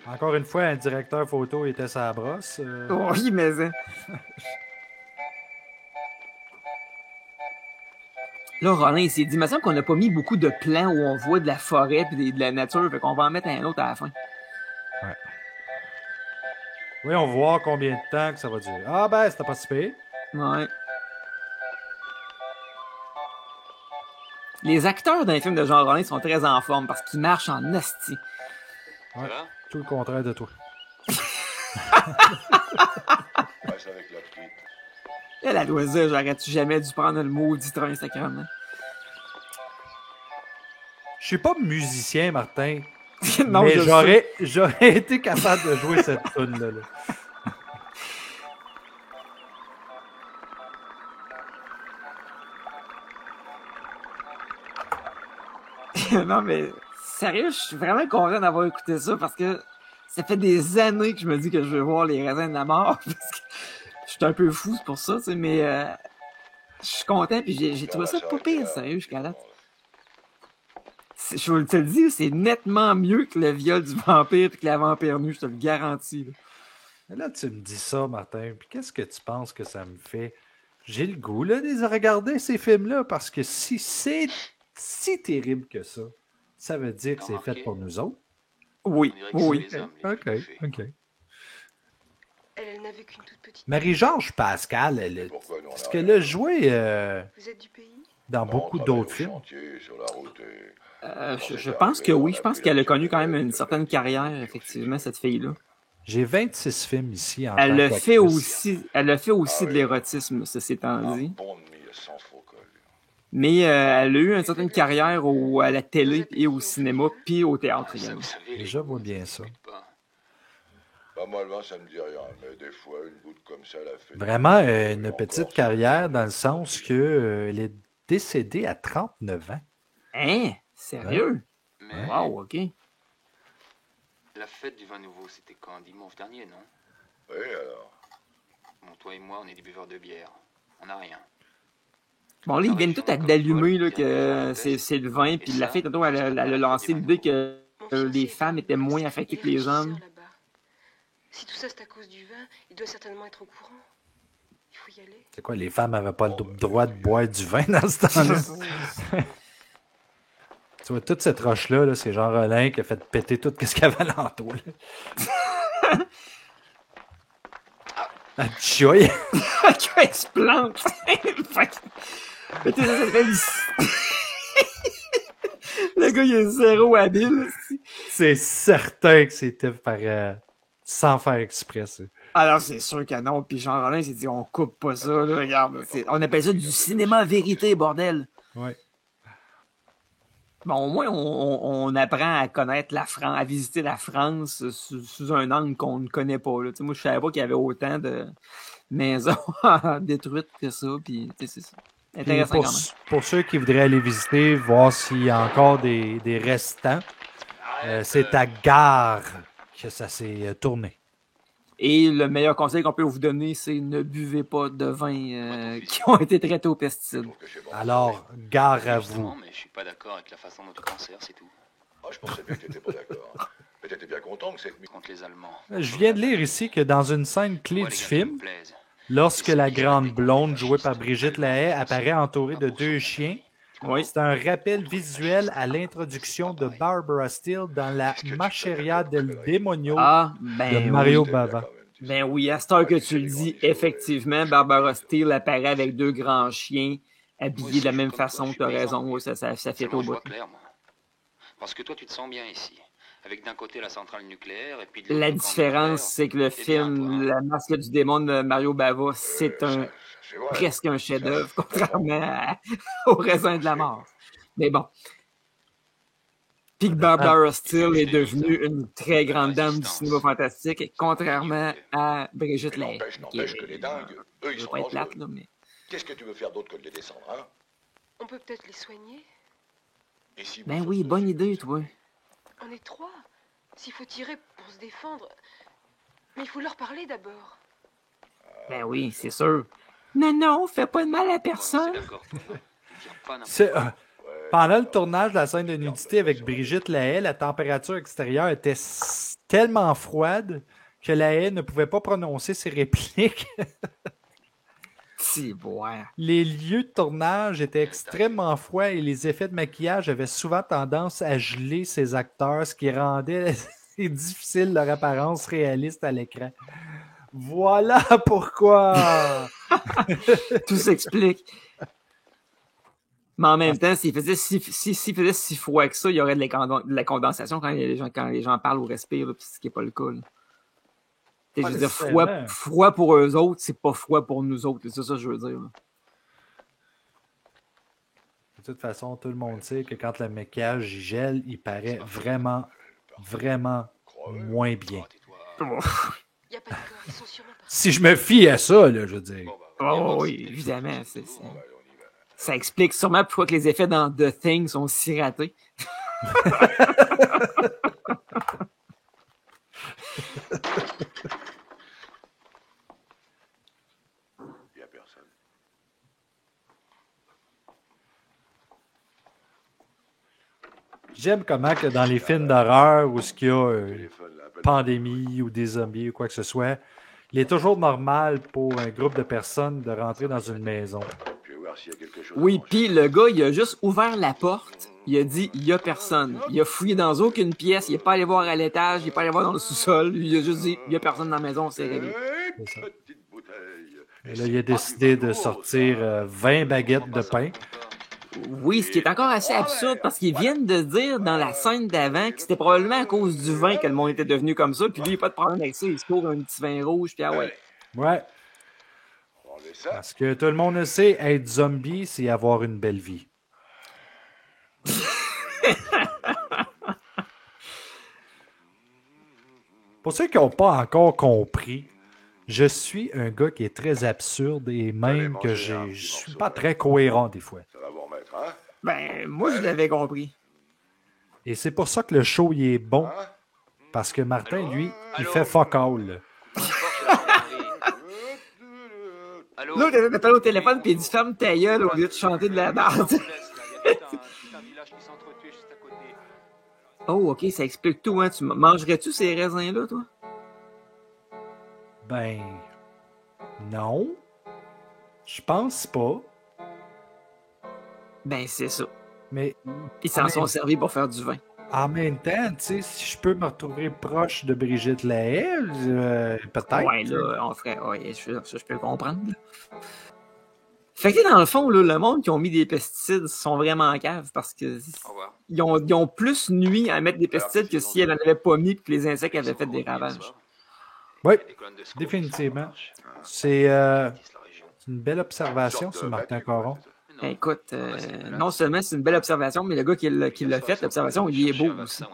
Encore une fois, un directeur photo était sa brosse. Oui, mais... Là, Rollin, il s'est dit, il me semble qu'on n'a pas mis beaucoup de plans où on voit de la forêt et de la nature, fait qu'on va en mettre un autre à la fin. Oui, on va voir combien de temps que ça va durer. Ah ben, c'était pas si pire. Ouais. Les acteurs d'un film de Jean Rollin sont très en forme parce qu'ils marchent en asti. Ouais. Tout le contraire de toi. Passe avec la petite. Elle doit se dire, j'aurais-tu jamais dû prendre le maudit train sacrément? Je suis pas musicien, Martin. Non, mais je j'aurais été capable de jouer cette tune-là. Là. Non, mais sérieux, je suis vraiment content d'avoir écouté ça parce que ça fait des années que je me dis que je veux voir Les Raisins de la Mort parce que je suis un peu fou c'est pour ça, tu sais, mais je suis content puis j'ai trouvé ça pas pire, sérieux, jusqu'à là. Je te le dis, c'est nettement mieux que le viol du vampire et que la vampire nue, je te le garantis. Là. Mais là, tu me dis ça, Martin, puis qu'est-ce que tu penses que ça me fait? J'ai le goût, là, de les regarder, ces films-là, parce que si c'est si terrible que ça veut dire que c'est fait pour nous autres. Oui, oui. OK. Elle n'a vu qu'une toute petite... Marie-Georges Pascal, est-ce qu'elle a joué Vous êtes du pays? dans beaucoup d'autres films? Je pense que oui. Je pense qu'elle a connu quand même une certaine carrière, effectivement, cette fille-là. J'ai 26 films ici en Elle tant a fait qu'actrice. aussi de l'érotisme, ceci étant dit. Mais elle a eu une certaine carrière à la télé et au cinéma, puis au théâtre également. Je vois bien ça. Normalement, ça me dit rien, mais des fois, une goutte comme ça, elle a fait... Vraiment une petite carrière dans le sens que elle est décédée à 39 ans. Hein? Sérieux? Mais Wow, OK. la fête du vin nouveau, c'était quand? Dimanche dernier, non? Oui, alors? Bon, toi et moi, on est des buveurs de bière. On n'a rien. Bon, là, ils viennent tout à d'allumer là, que c'est le vin, puis la fille, tantôt, elle a lancé l'idée que les femmes étaient moins affectées que les hommes. Si tout ça c'est à cause du vin, il doit certainement être au courant. Il faut y aller. C'est quoi, les femmes n'avaient pas le droit de boire du vin dans ce temps-là? Tu vois, toute cette roche-là, là, c'est Jean Rollin qui a fait péter tout ce qu'il y avait alentour. Ah, tchoï! Elle se plante! Mais tu sais, ça s'appelle... Le gars, il est zéro habile. C'est certain que c'était par... sans faire exprès, ça. Alors, c'est sûr que non. Puis Jean Rollin s'est dit, on coupe pas ça. Là. Regarde, on appelle ça du cinéma vérité, bordel. Ouais. Bon, au moins, on apprend à connaître la France, à visiter la France sous un angle qu'on ne connaît pas. Là. Moi, je savais pas qu'il y avait autant de maisons détruites que ça. Puis, c'est ça. Intéressant quand même. Pour ceux qui voudraient aller visiter, voir s'il y a encore des restants, c'est à Gare que ça s'est tourné. Et le meilleur conseil qu'on peut vous donner, c'est ne buvez pas de vins qui ont été traités aux pesticides. Alors, gare à vous. Mais je suis pas d'accord avec la façon dont tu t'en sers, c'est tout. Ah, je pensais bien que t'étais pas d'accord. Mais t'étais bien content que cette... Contre les Allemands. Je viens de lire ici que dans une scène clé Moi, du les gars, film, me plaisent. lorsque la grande blonde, jouée par Brigitte Lahaie, apparaît entourée de 2 chiens, c'est un rappel visuel à l'introduction de Barbara Steele dans la Macheria del Demonio de Mario Bava. Ben oui, à cette heure que tu le dis, effectivement, Barbara Steele apparaît avec 2 grands chiens habillés de la même façon, tu as raison, ouais, ça fait Seulement, au je bout. vois clair, moi. Parce que toi, tu te sens bien ici. Avec d'un côté la centrale nucléaire et puis de l'autre La le camp différence, militaire. c'est que le Eh bien, film toi, La masque du démon de Mario Bava, c'est C'est vrai. presque un chef-d'œuvre, contrairement au raisin de la mort. Mais bon. Puis que Barbara Steele est devenue une très grande dame du cinéma fantastique, contrairement à Brigitte Lahaie. N'empêche que les dingues, eux, ils Je sont veux pas être dangereux. plate, là, mais... Qu'est-ce que tu veux faire d'autre que de les descendre, hein? On peut peut-être les soigner. Et si vous Ben faites oui, ce bonne film, idée, toi. On est 3. S'il faut tirer pour se défendre... Mais il faut leur parler d'abord. Ben oui, c'est sûr. Non, fais pas de mal à c'est personne. d'accord, toi. Tu tires pas n'importe C'est, quoi. pendant le tournage de la scène de nudité avec Brigitte Lahaie, la température extérieure était tellement froide que Lahaie ne pouvait pas prononcer ses répliques. Si, ouais. Les lieux de tournage étaient extrêmement froids et les effets de maquillage avaient souvent tendance à geler ces acteurs, ce qui rendait difficile leur apparence réaliste à l'écran. Voilà pourquoi! Tout s'explique. Mais en même temps, s'il faisait si froid que ça, il y aurait de la condensation quand les gens parlent ou respirent, là, puis ce qui n'est pas le cas. Là. Je veux dire, froid pour eux autres, c'est pas froid pour nous autres. C'est ça que je veux dire. Là. De toute façon, tout le monde sait que quand le maquillage il gèle, il paraît vraiment, vraiment moins bien. Il n'y a pas de corps, ils sont sûrement pas... Si je me fie à ça, là, je veux dire. Oh oui, évidemment. Ça explique sûrement pourquoi que les effets dans The Thing sont si ratés. Il n'y a personne. J'aime comment que dans les films d'horreur où il y a Téléphone, là, appelle- pandémie ou des zombies ou quoi que ce soit, il est toujours normal pour un groupe de personnes de rentrer dans une maison. Je vais voir s'il y a quelque chose. Oui, puis le gars, il a juste ouvert la porte. Il a dit, il y a personne. Il a fouillé dans aucune pièce. Il n'est pas allé voir à l'étage. Il n'est pas allé voir dans le sous-sol. Il a juste dit, il y a personne dans la maison. C'est réglé. C'est ça. Petite bouteille. Et là, il a décidé de sortir 20 baguettes de pain. Oui, ce qui est encore assez absurde parce qu'ils viennent de dire dans la scène d'avant que c'était probablement à cause du vin que le monde était devenu comme ça. Puis lui, il n'a pas de problème avec ça. Il se court un petit vin rouge. Puis ah ouais. Ouais, Prenez ça. parce que tout le monde le sait, être zombie, c'est avoir une belle vie. Pour ceux qui n'ont pas encore compris, je suis un gars qui est très absurde et même que je suis pas très cohérent des fois. Ça va vous remettre, hein? Ben, moi, je l'avais compris. Et c'est pour ça que le show il est bon, Hein? parce que Martin, lui, il fait fuck all. Allô? L'autre, il appelle au téléphone puis il dit ferme ta gueule au lieu de chanter de la merde. Oh, ok, ça explique tout, hein. Tu mangerais-tu ces raisins-là, toi? Ben, non, je pense pas, Ben, c'est ça. mais Ils s'en sont servis pour faire du vin. en même temps, tu sais, si je peux me retrouver proche de Brigitte Lahaie, peut-être. Ouais, là, on ferait. Ouais, ça, je peux comprendre. Là. Fait que dans le fond, là, le monde qui ont mis des pesticides sont vraiment en cave parce que Au revoir. ils ont plus nuit à mettre des pesticides que si elle n'en avait pas mis et que les insectes avaient fait des ravages. Oui, Des colonnes de secours, définitivement. ça marche. C'est Ils disent la région. une belle observation, ce Martin Coron. Non. Ben, écoute, c'est non seulement c'est une belle observation, mais le gars qui l'a fait, l'observation, il est beau aussi. Tu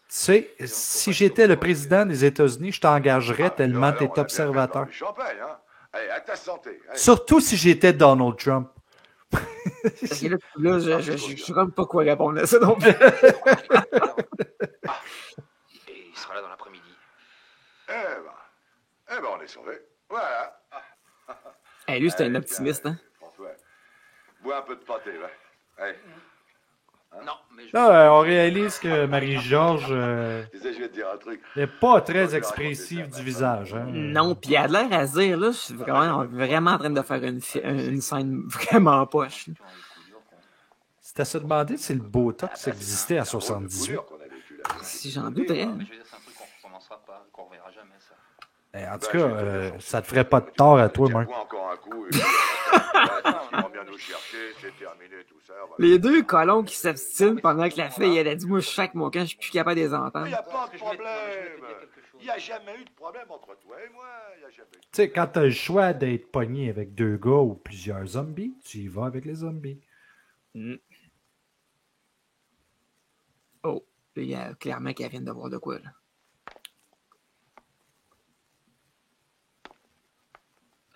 sais, si j'étais le président des États-Unis, je t'engagerais tellement t'es observateur. Champagne, hein? Allez, à ta santé. Allez. Surtout si j'étais Donald Trump. Parce que là, je sais comme pas quoi répondre à ça non plus. Et il sera là dans l'après-midi. Eh ben, on est sauvés. Voilà. Hey, lui, c'est un Allez, optimiste, tiens, hein. François, bois un peu de pâté, va. Allez. Non, mais je... Là, on réalise que Marie-Georges Tu sais, je vais te dire un truc. n'est pas très expressive du visage. Hein. Non, puis elle a l'air à se dire, là, je suis vraiment en train de faire une scène vraiment poche. C'est à se demander si le Botox existait en 78. Qu'on a vécu là. Si j'en douterais. Mais je veux dire, c'est un truc qu'on recommencera pas, qu'on reverra jamais, ça. En tout cas, ça te ferait pas de tort à toi, Marc. Encore un coup, et ils vont bien nous chercher, c'est terminé tout ça. Les deux colons qui s'abstinent pendant que la fille, elle a dit, moi, je chaque mon camp, je suis plus capable de les entendre. Il n'y a pas de problème. Il n'y a jamais eu de problème entre toi et moi. Il y a jamais eu de... Tu sais, quand t'as le choix d'être pogné avec 2 gars ou plusieurs zombies, tu y vas avec les zombies. Mm. Oh, il y a clairement qu'elle vient de voir de quoi, là.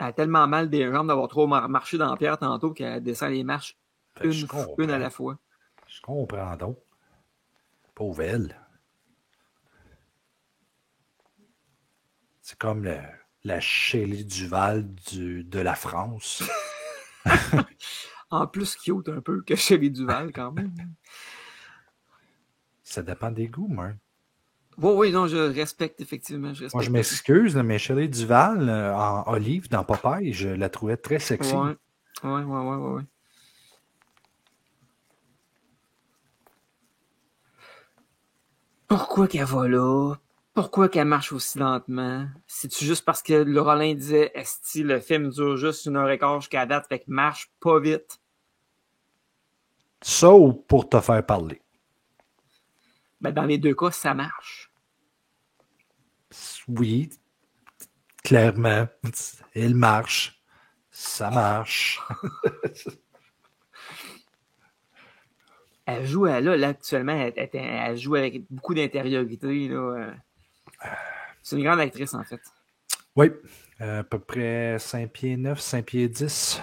Elle a tellement mal des jambes d'avoir trop marché dans la pierre tantôt qu'elle descend les marches une à la fois. Je comprends donc. Pauvre elle. C'est comme la Shelley Duval de la France. En plus cute un peu que Shelley Duval, quand même. Ça dépend des goûts, moi. Oui, non, je respecte, effectivement. Moi, je m'excuse, mais Shelley Duval, en Olive, dans Popeye, je la trouvais très sexy. Ouais. Pourquoi qu'elle va là? Pourquoi qu'elle marche aussi lentement? C'est-tu juste parce que le Rollin disait « Esti, le film dure juste 1h15 jusqu'à date, fait que marche pas vite. » Ça ou pour te faire parler? Ben, dans les deux cas, ça marche. Oui, clairement. Elle marche. Ça marche. Elle joue, là actuellement, elle joue avec beaucoup d'intériorité. C'est une grande actrice, en fait. Oui, à peu près 5 pieds 9, 5 pieds 10.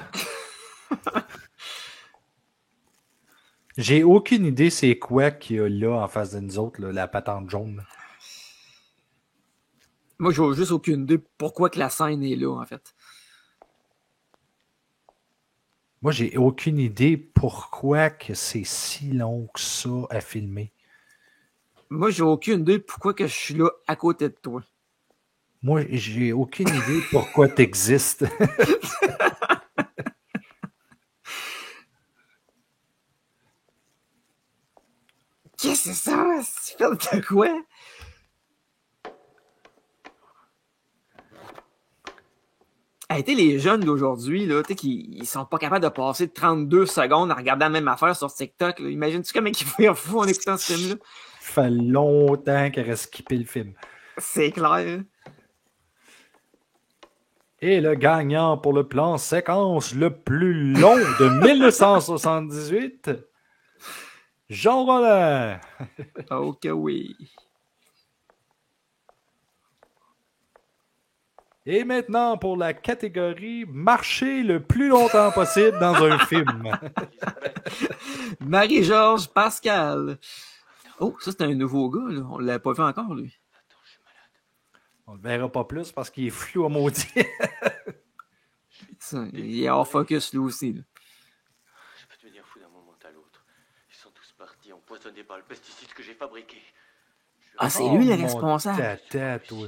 J'ai aucune idée c'est quoi qu'il y a là en face de nous autres, là, la patente jaune. Moi, j'ai juste aucune idée pourquoi que la scène est là, en fait. Moi, j'ai aucune idée pourquoi que c'est si long que ça à filmer. Moi, j'ai aucune idée pourquoi que je suis là à côté de toi. Moi, j'ai aucune idée pourquoi t'existes. Qu'est-ce que c'est ça? Tu fais de quoi? Les jeunes d'aujourd'hui, là, ils sont pas capables de passer 32 secondes à regarder la même affaire sur TikTok. Là. Imagine-tu comment ils vont fou en écoutant ce film-là? Ça fait longtemps qu'elle a skippé le film. C'est clair. Et le gagnant pour le plan séquence le plus long de 1978, Jean Rollin. Ok, oui. Et maintenant, pour la catégorie marcher le plus longtemps possible dans un film. Marie-Georges Pascal. Oh, ça, c'est un nouveau gars, là. On l'a pas vu encore, lui. On le verra pas plus parce qu'il est flou à maudit. Ça, il est hors focus, lui aussi. Là. Je peux devenir fou d'un moment à l'autre. Ils sont tous partis empoisonnés par le pesticide que j'ai fabriqué. Ah, c'est lui le responsable. Tata, toi.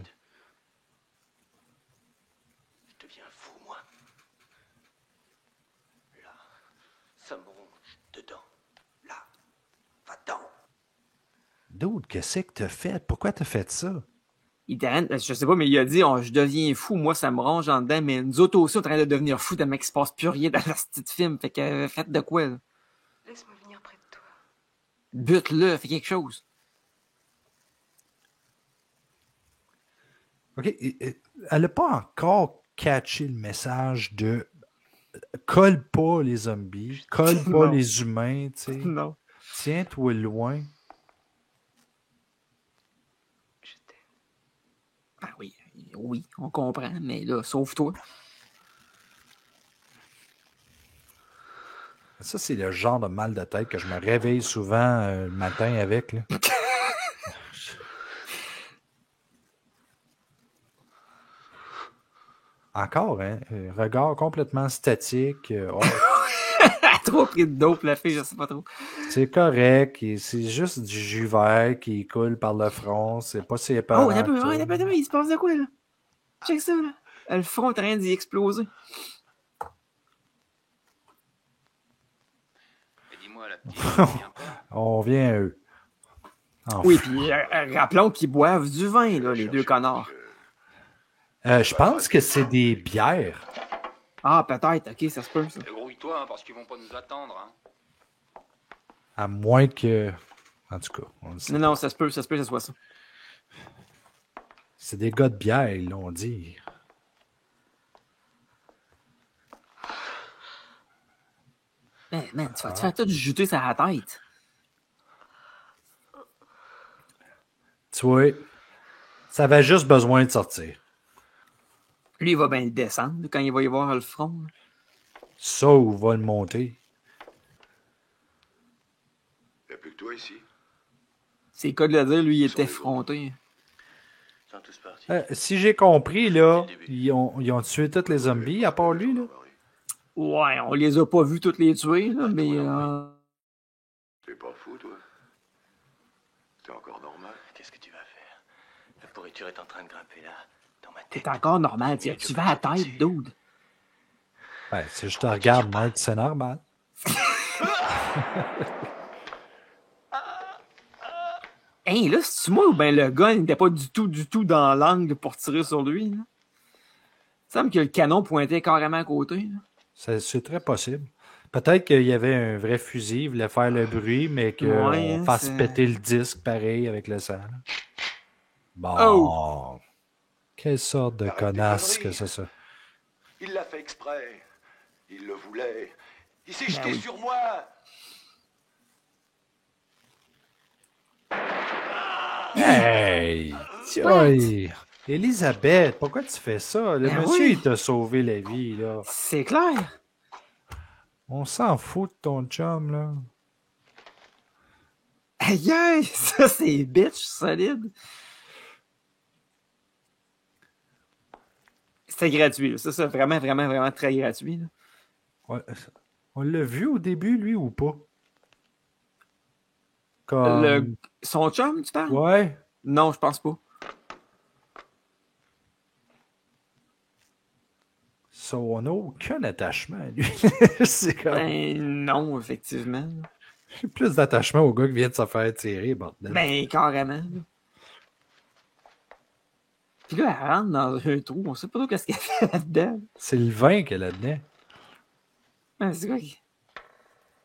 Je deviens fou, moi. Là, ça me ronge dedans. Là, va-t'en. Dude, qu'est-ce que t'as fait? Pourquoi t'as fait ça? Je sais pas, mais il a dit je deviens fou, moi ça me ronge en dedans, mais nous autres aussi on est en train de devenir fou tellement qu'il se passe plus rien dans la petite film. Fait que faites de quoi, là? Laisse-moi venir près de toi. Bute-le, fais quelque chose. OK. Elle n'a pas encore catché le message de colle pas les zombies, colle pas les humains, tu sais. Non. Tiens-toi loin. Ah oui, on comprend, mais là, sauve-toi. Ça, c'est le genre de mal de tête que je me réveille souvent le matin avec. Là. Encore, hein? Regard complètement statique. Trop pris de dope, la fille, je sais pas trop. C'est correct. C'est juste du jus vert qui coule par le front. C'est pas si épais. Oh, un peu, il se passe de quoi, là? Check ça, là. Le front est en train d'y exploser. Et dis-moi, la petite, on vient à eux. Enfin. Oui, puis rappelons qu'ils boivent du vin, là, les deux connards. Je pense que c'est des bières. Ah, peut-être. OK, ça se peut, ça. Grouille-toi, hein, parce qu'ils vont pas nous attendre. Hein. À moins que... En tout cas, on le sait. Non, ça se peut que ce soit ça. C'est des gars de bière, ils l'ont dit. Man, tu vas te faire tout juter sur la tête. Tu vois, ça avait juste besoin de sortir. Lui, il va bien le descendre quand il va y voir le front. Ça, ou va le monter. Il n'y a plus que toi ici. C'est le cas de le dire, lui, il était effronté. Ils sont tous partis. Si j'ai compris, là, ils ont tué tous les zombies, à part lui, là. Ouais, on les a pas vus toutes les tuer, là, mais... T'es pas fou, toi. C'est encore normal. Qu'est-ce que tu vas faire? La pourriture est en train de grimper là, dans ma tête. C'est encore normal, tu vas à la tête, dude. Ben, si je te regarde, Marc, c'est normal. Hey, là, c'est-tu moi ou ben le gars n'était pas du tout dans l'angle pour tirer sur lui, là? Il semble que le canon pointait carrément à côté, là. C'est très possible. Peut-être qu'il y avait un vrai fusil, il voulait faire le bruit, mais qu'on fasse péter le disque pareil avec le sang. Bon. Oh. Quelle sorte de connasse que c'est ça? Il l'a fait exprès. Il le voulait. Il s'est jeté sur moi. Hey! Oi. Elisabeth, pourquoi tu fais ça? Le monsieur, il t'a sauvé la vie, là. C'est clair. On s'en fout de ton chum, là. Aïe, ça, c'est bitch solide. C'était gratuit, là. Ça, c'est vraiment, vraiment, vraiment très gratuit, là. Ouais. On l'a vu au début, lui, ou pas? Comme... Son chum, tu parles? Ouais. Non, je pense pas. Ça, on n'a aucun attachement à lui. C'est comme... Ben non, effectivement. J'ai plus d'attachement au gars qui vient de se faire tirer, bordel. Ben, carrément. Là. Puis là, elle rentre dans un trou. On sait pas trop qu'est-ce qu'elle fait là-dedans. C'est le vin qu'elle a là-dedans. Ben, c'est quoi?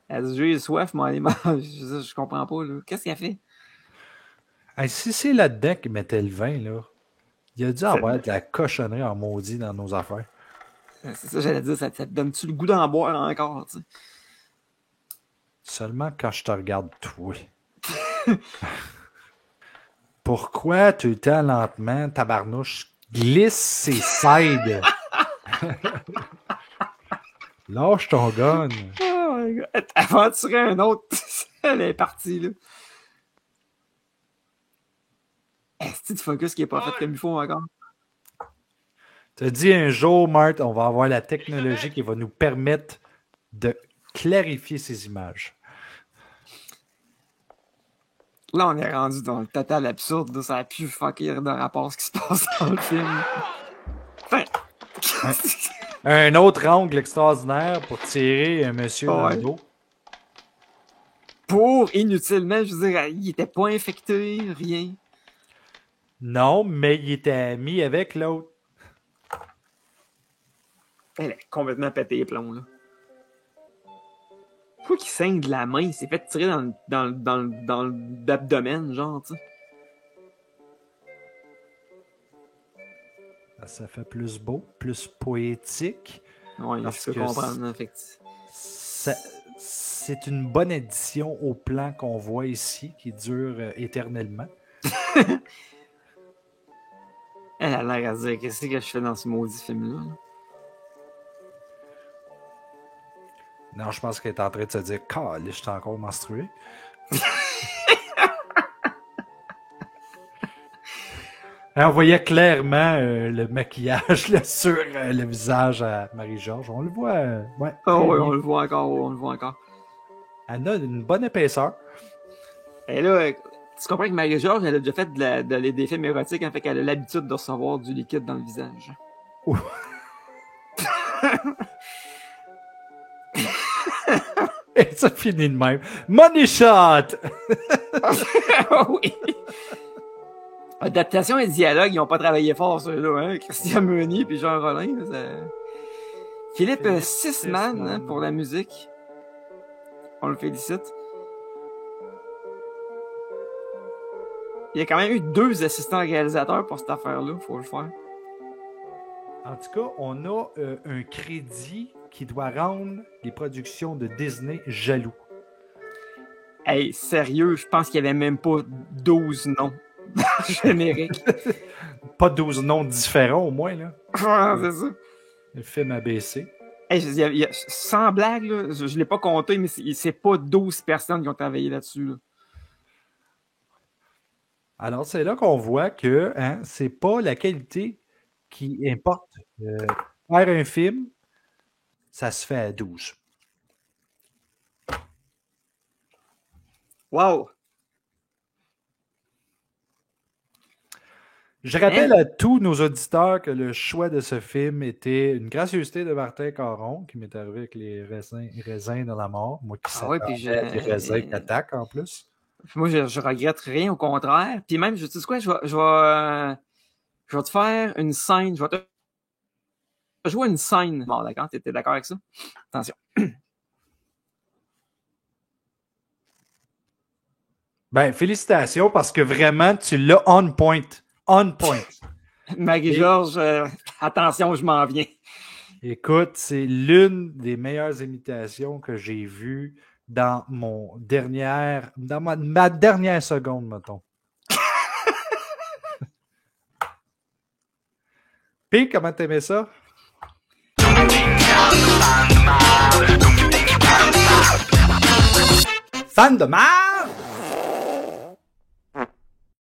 Elle dit, j'ai soif, mais aller manger. Je comprends pas, là. Qu'est-ce qu'elle fait? Hey, si c'est là-dedans qu'il mettait le vin, là, il a dû avoir de la cochonnerie en maudit dans nos affaires. C'est ça, j'allais dire, ça te donne-tu le goût d'en boire encore, tu sais? Seulement quand je te regarde, toi. Pourquoi tout le temps lentement, tabarnouche, glisse ses sides? Lâche ton gun. Oh my God. Aventurer un autre, elle est partie, là. Est-ce que tu focus qui est pas fait comme il faut encore? Tu dit un jour, Marthe, on va avoir la technologie qui va nous permettre de clarifier ces images. Là, on est rendu dans le total absurde. Là. Ça a pu fucker de rapport ce qui se passe dans le film. Enfin... un autre angle extraordinaire pour tirer un monsieur dans le dos. Pour, inutilement, je veux dire, il était pas infecté, rien. Non, mais il était ami avec l'autre. Elle a complètement pété les plombs, là. Pourquoi qu'il saigne de la main? Il s'est fait tirer dans l'abdomen, genre, tu sais. Ça fait plus beau, plus poétique. Oui, je peux comprendre, effectivement. C'est une bonne addition au plan qu'on voit ici, qui dure éternellement. Elle a l'air à se dire, qu'est-ce que je fais dans ce maudit film-là? Là? Non, je pense qu'elle est en train de se dire, calé, je suis encore menstrué. On voyait clairement le maquillage là, sur le visage à Marie-Georges. On le voit. Ouais, oui, on le voit encore. Elle a une bonne épaisseur. Et là, tu comprends que Marie-Georges, elle a déjà fait des films érotiques, hein, fait qu'elle a l'habitude de recevoir du liquide dans le visage. Et ça finit de même. Money shot! Oui! Adaptation et dialogue, ils n'ont pas travaillé fort, ceux-là, hein? Christian Meunier puis Jean Rollin, là, ça... Philippe Sisman, hein, pour la musique. On le félicite. Il y a quand même eu 2 assistants réalisateurs pour cette affaire-là, faut le faire. En tout cas, on a un crédit qui doit rendre les productions de Disney jaloux. Hey, sérieux, je pense qu'il n'y avait même pas 12 noms génériques. Pas 12 noms différents, au moins, là. C'est ça. Le film ABC. Hey, sans blague, là, je ne l'ai pas compté, mais c'est pas 12 personnes qui ont travaillé là-dessus. Là. Alors, c'est là qu'on voit que hein, c'est pas la qualité qui importe. Faire un film, ça se fait à 12. Wow! Je rappelle à tous nos auditeurs que le choix de ce film était une gracieuseté de Martin Caron, qui m'est arrivé avec les raisins dans la mort. Moi qui s'attendais à des raisins qui attaquent en plus. Moi, je regrette rien, au contraire. Puis même, tu sais quoi, je vais te faire une scène. Je vais te jouer une scène. Bon, d'accord, t'étais d'accord avec ça? Attention. Ben, félicitations, parce que vraiment, tu l'as on point. On point. Marie-Georges, attention, je m'en viens. Écoute, c'est l'une des meilleures imitations que j'ai vues dans ma dernière seconde, mettons. Puis, comment t'aimais ça? Fan de mal!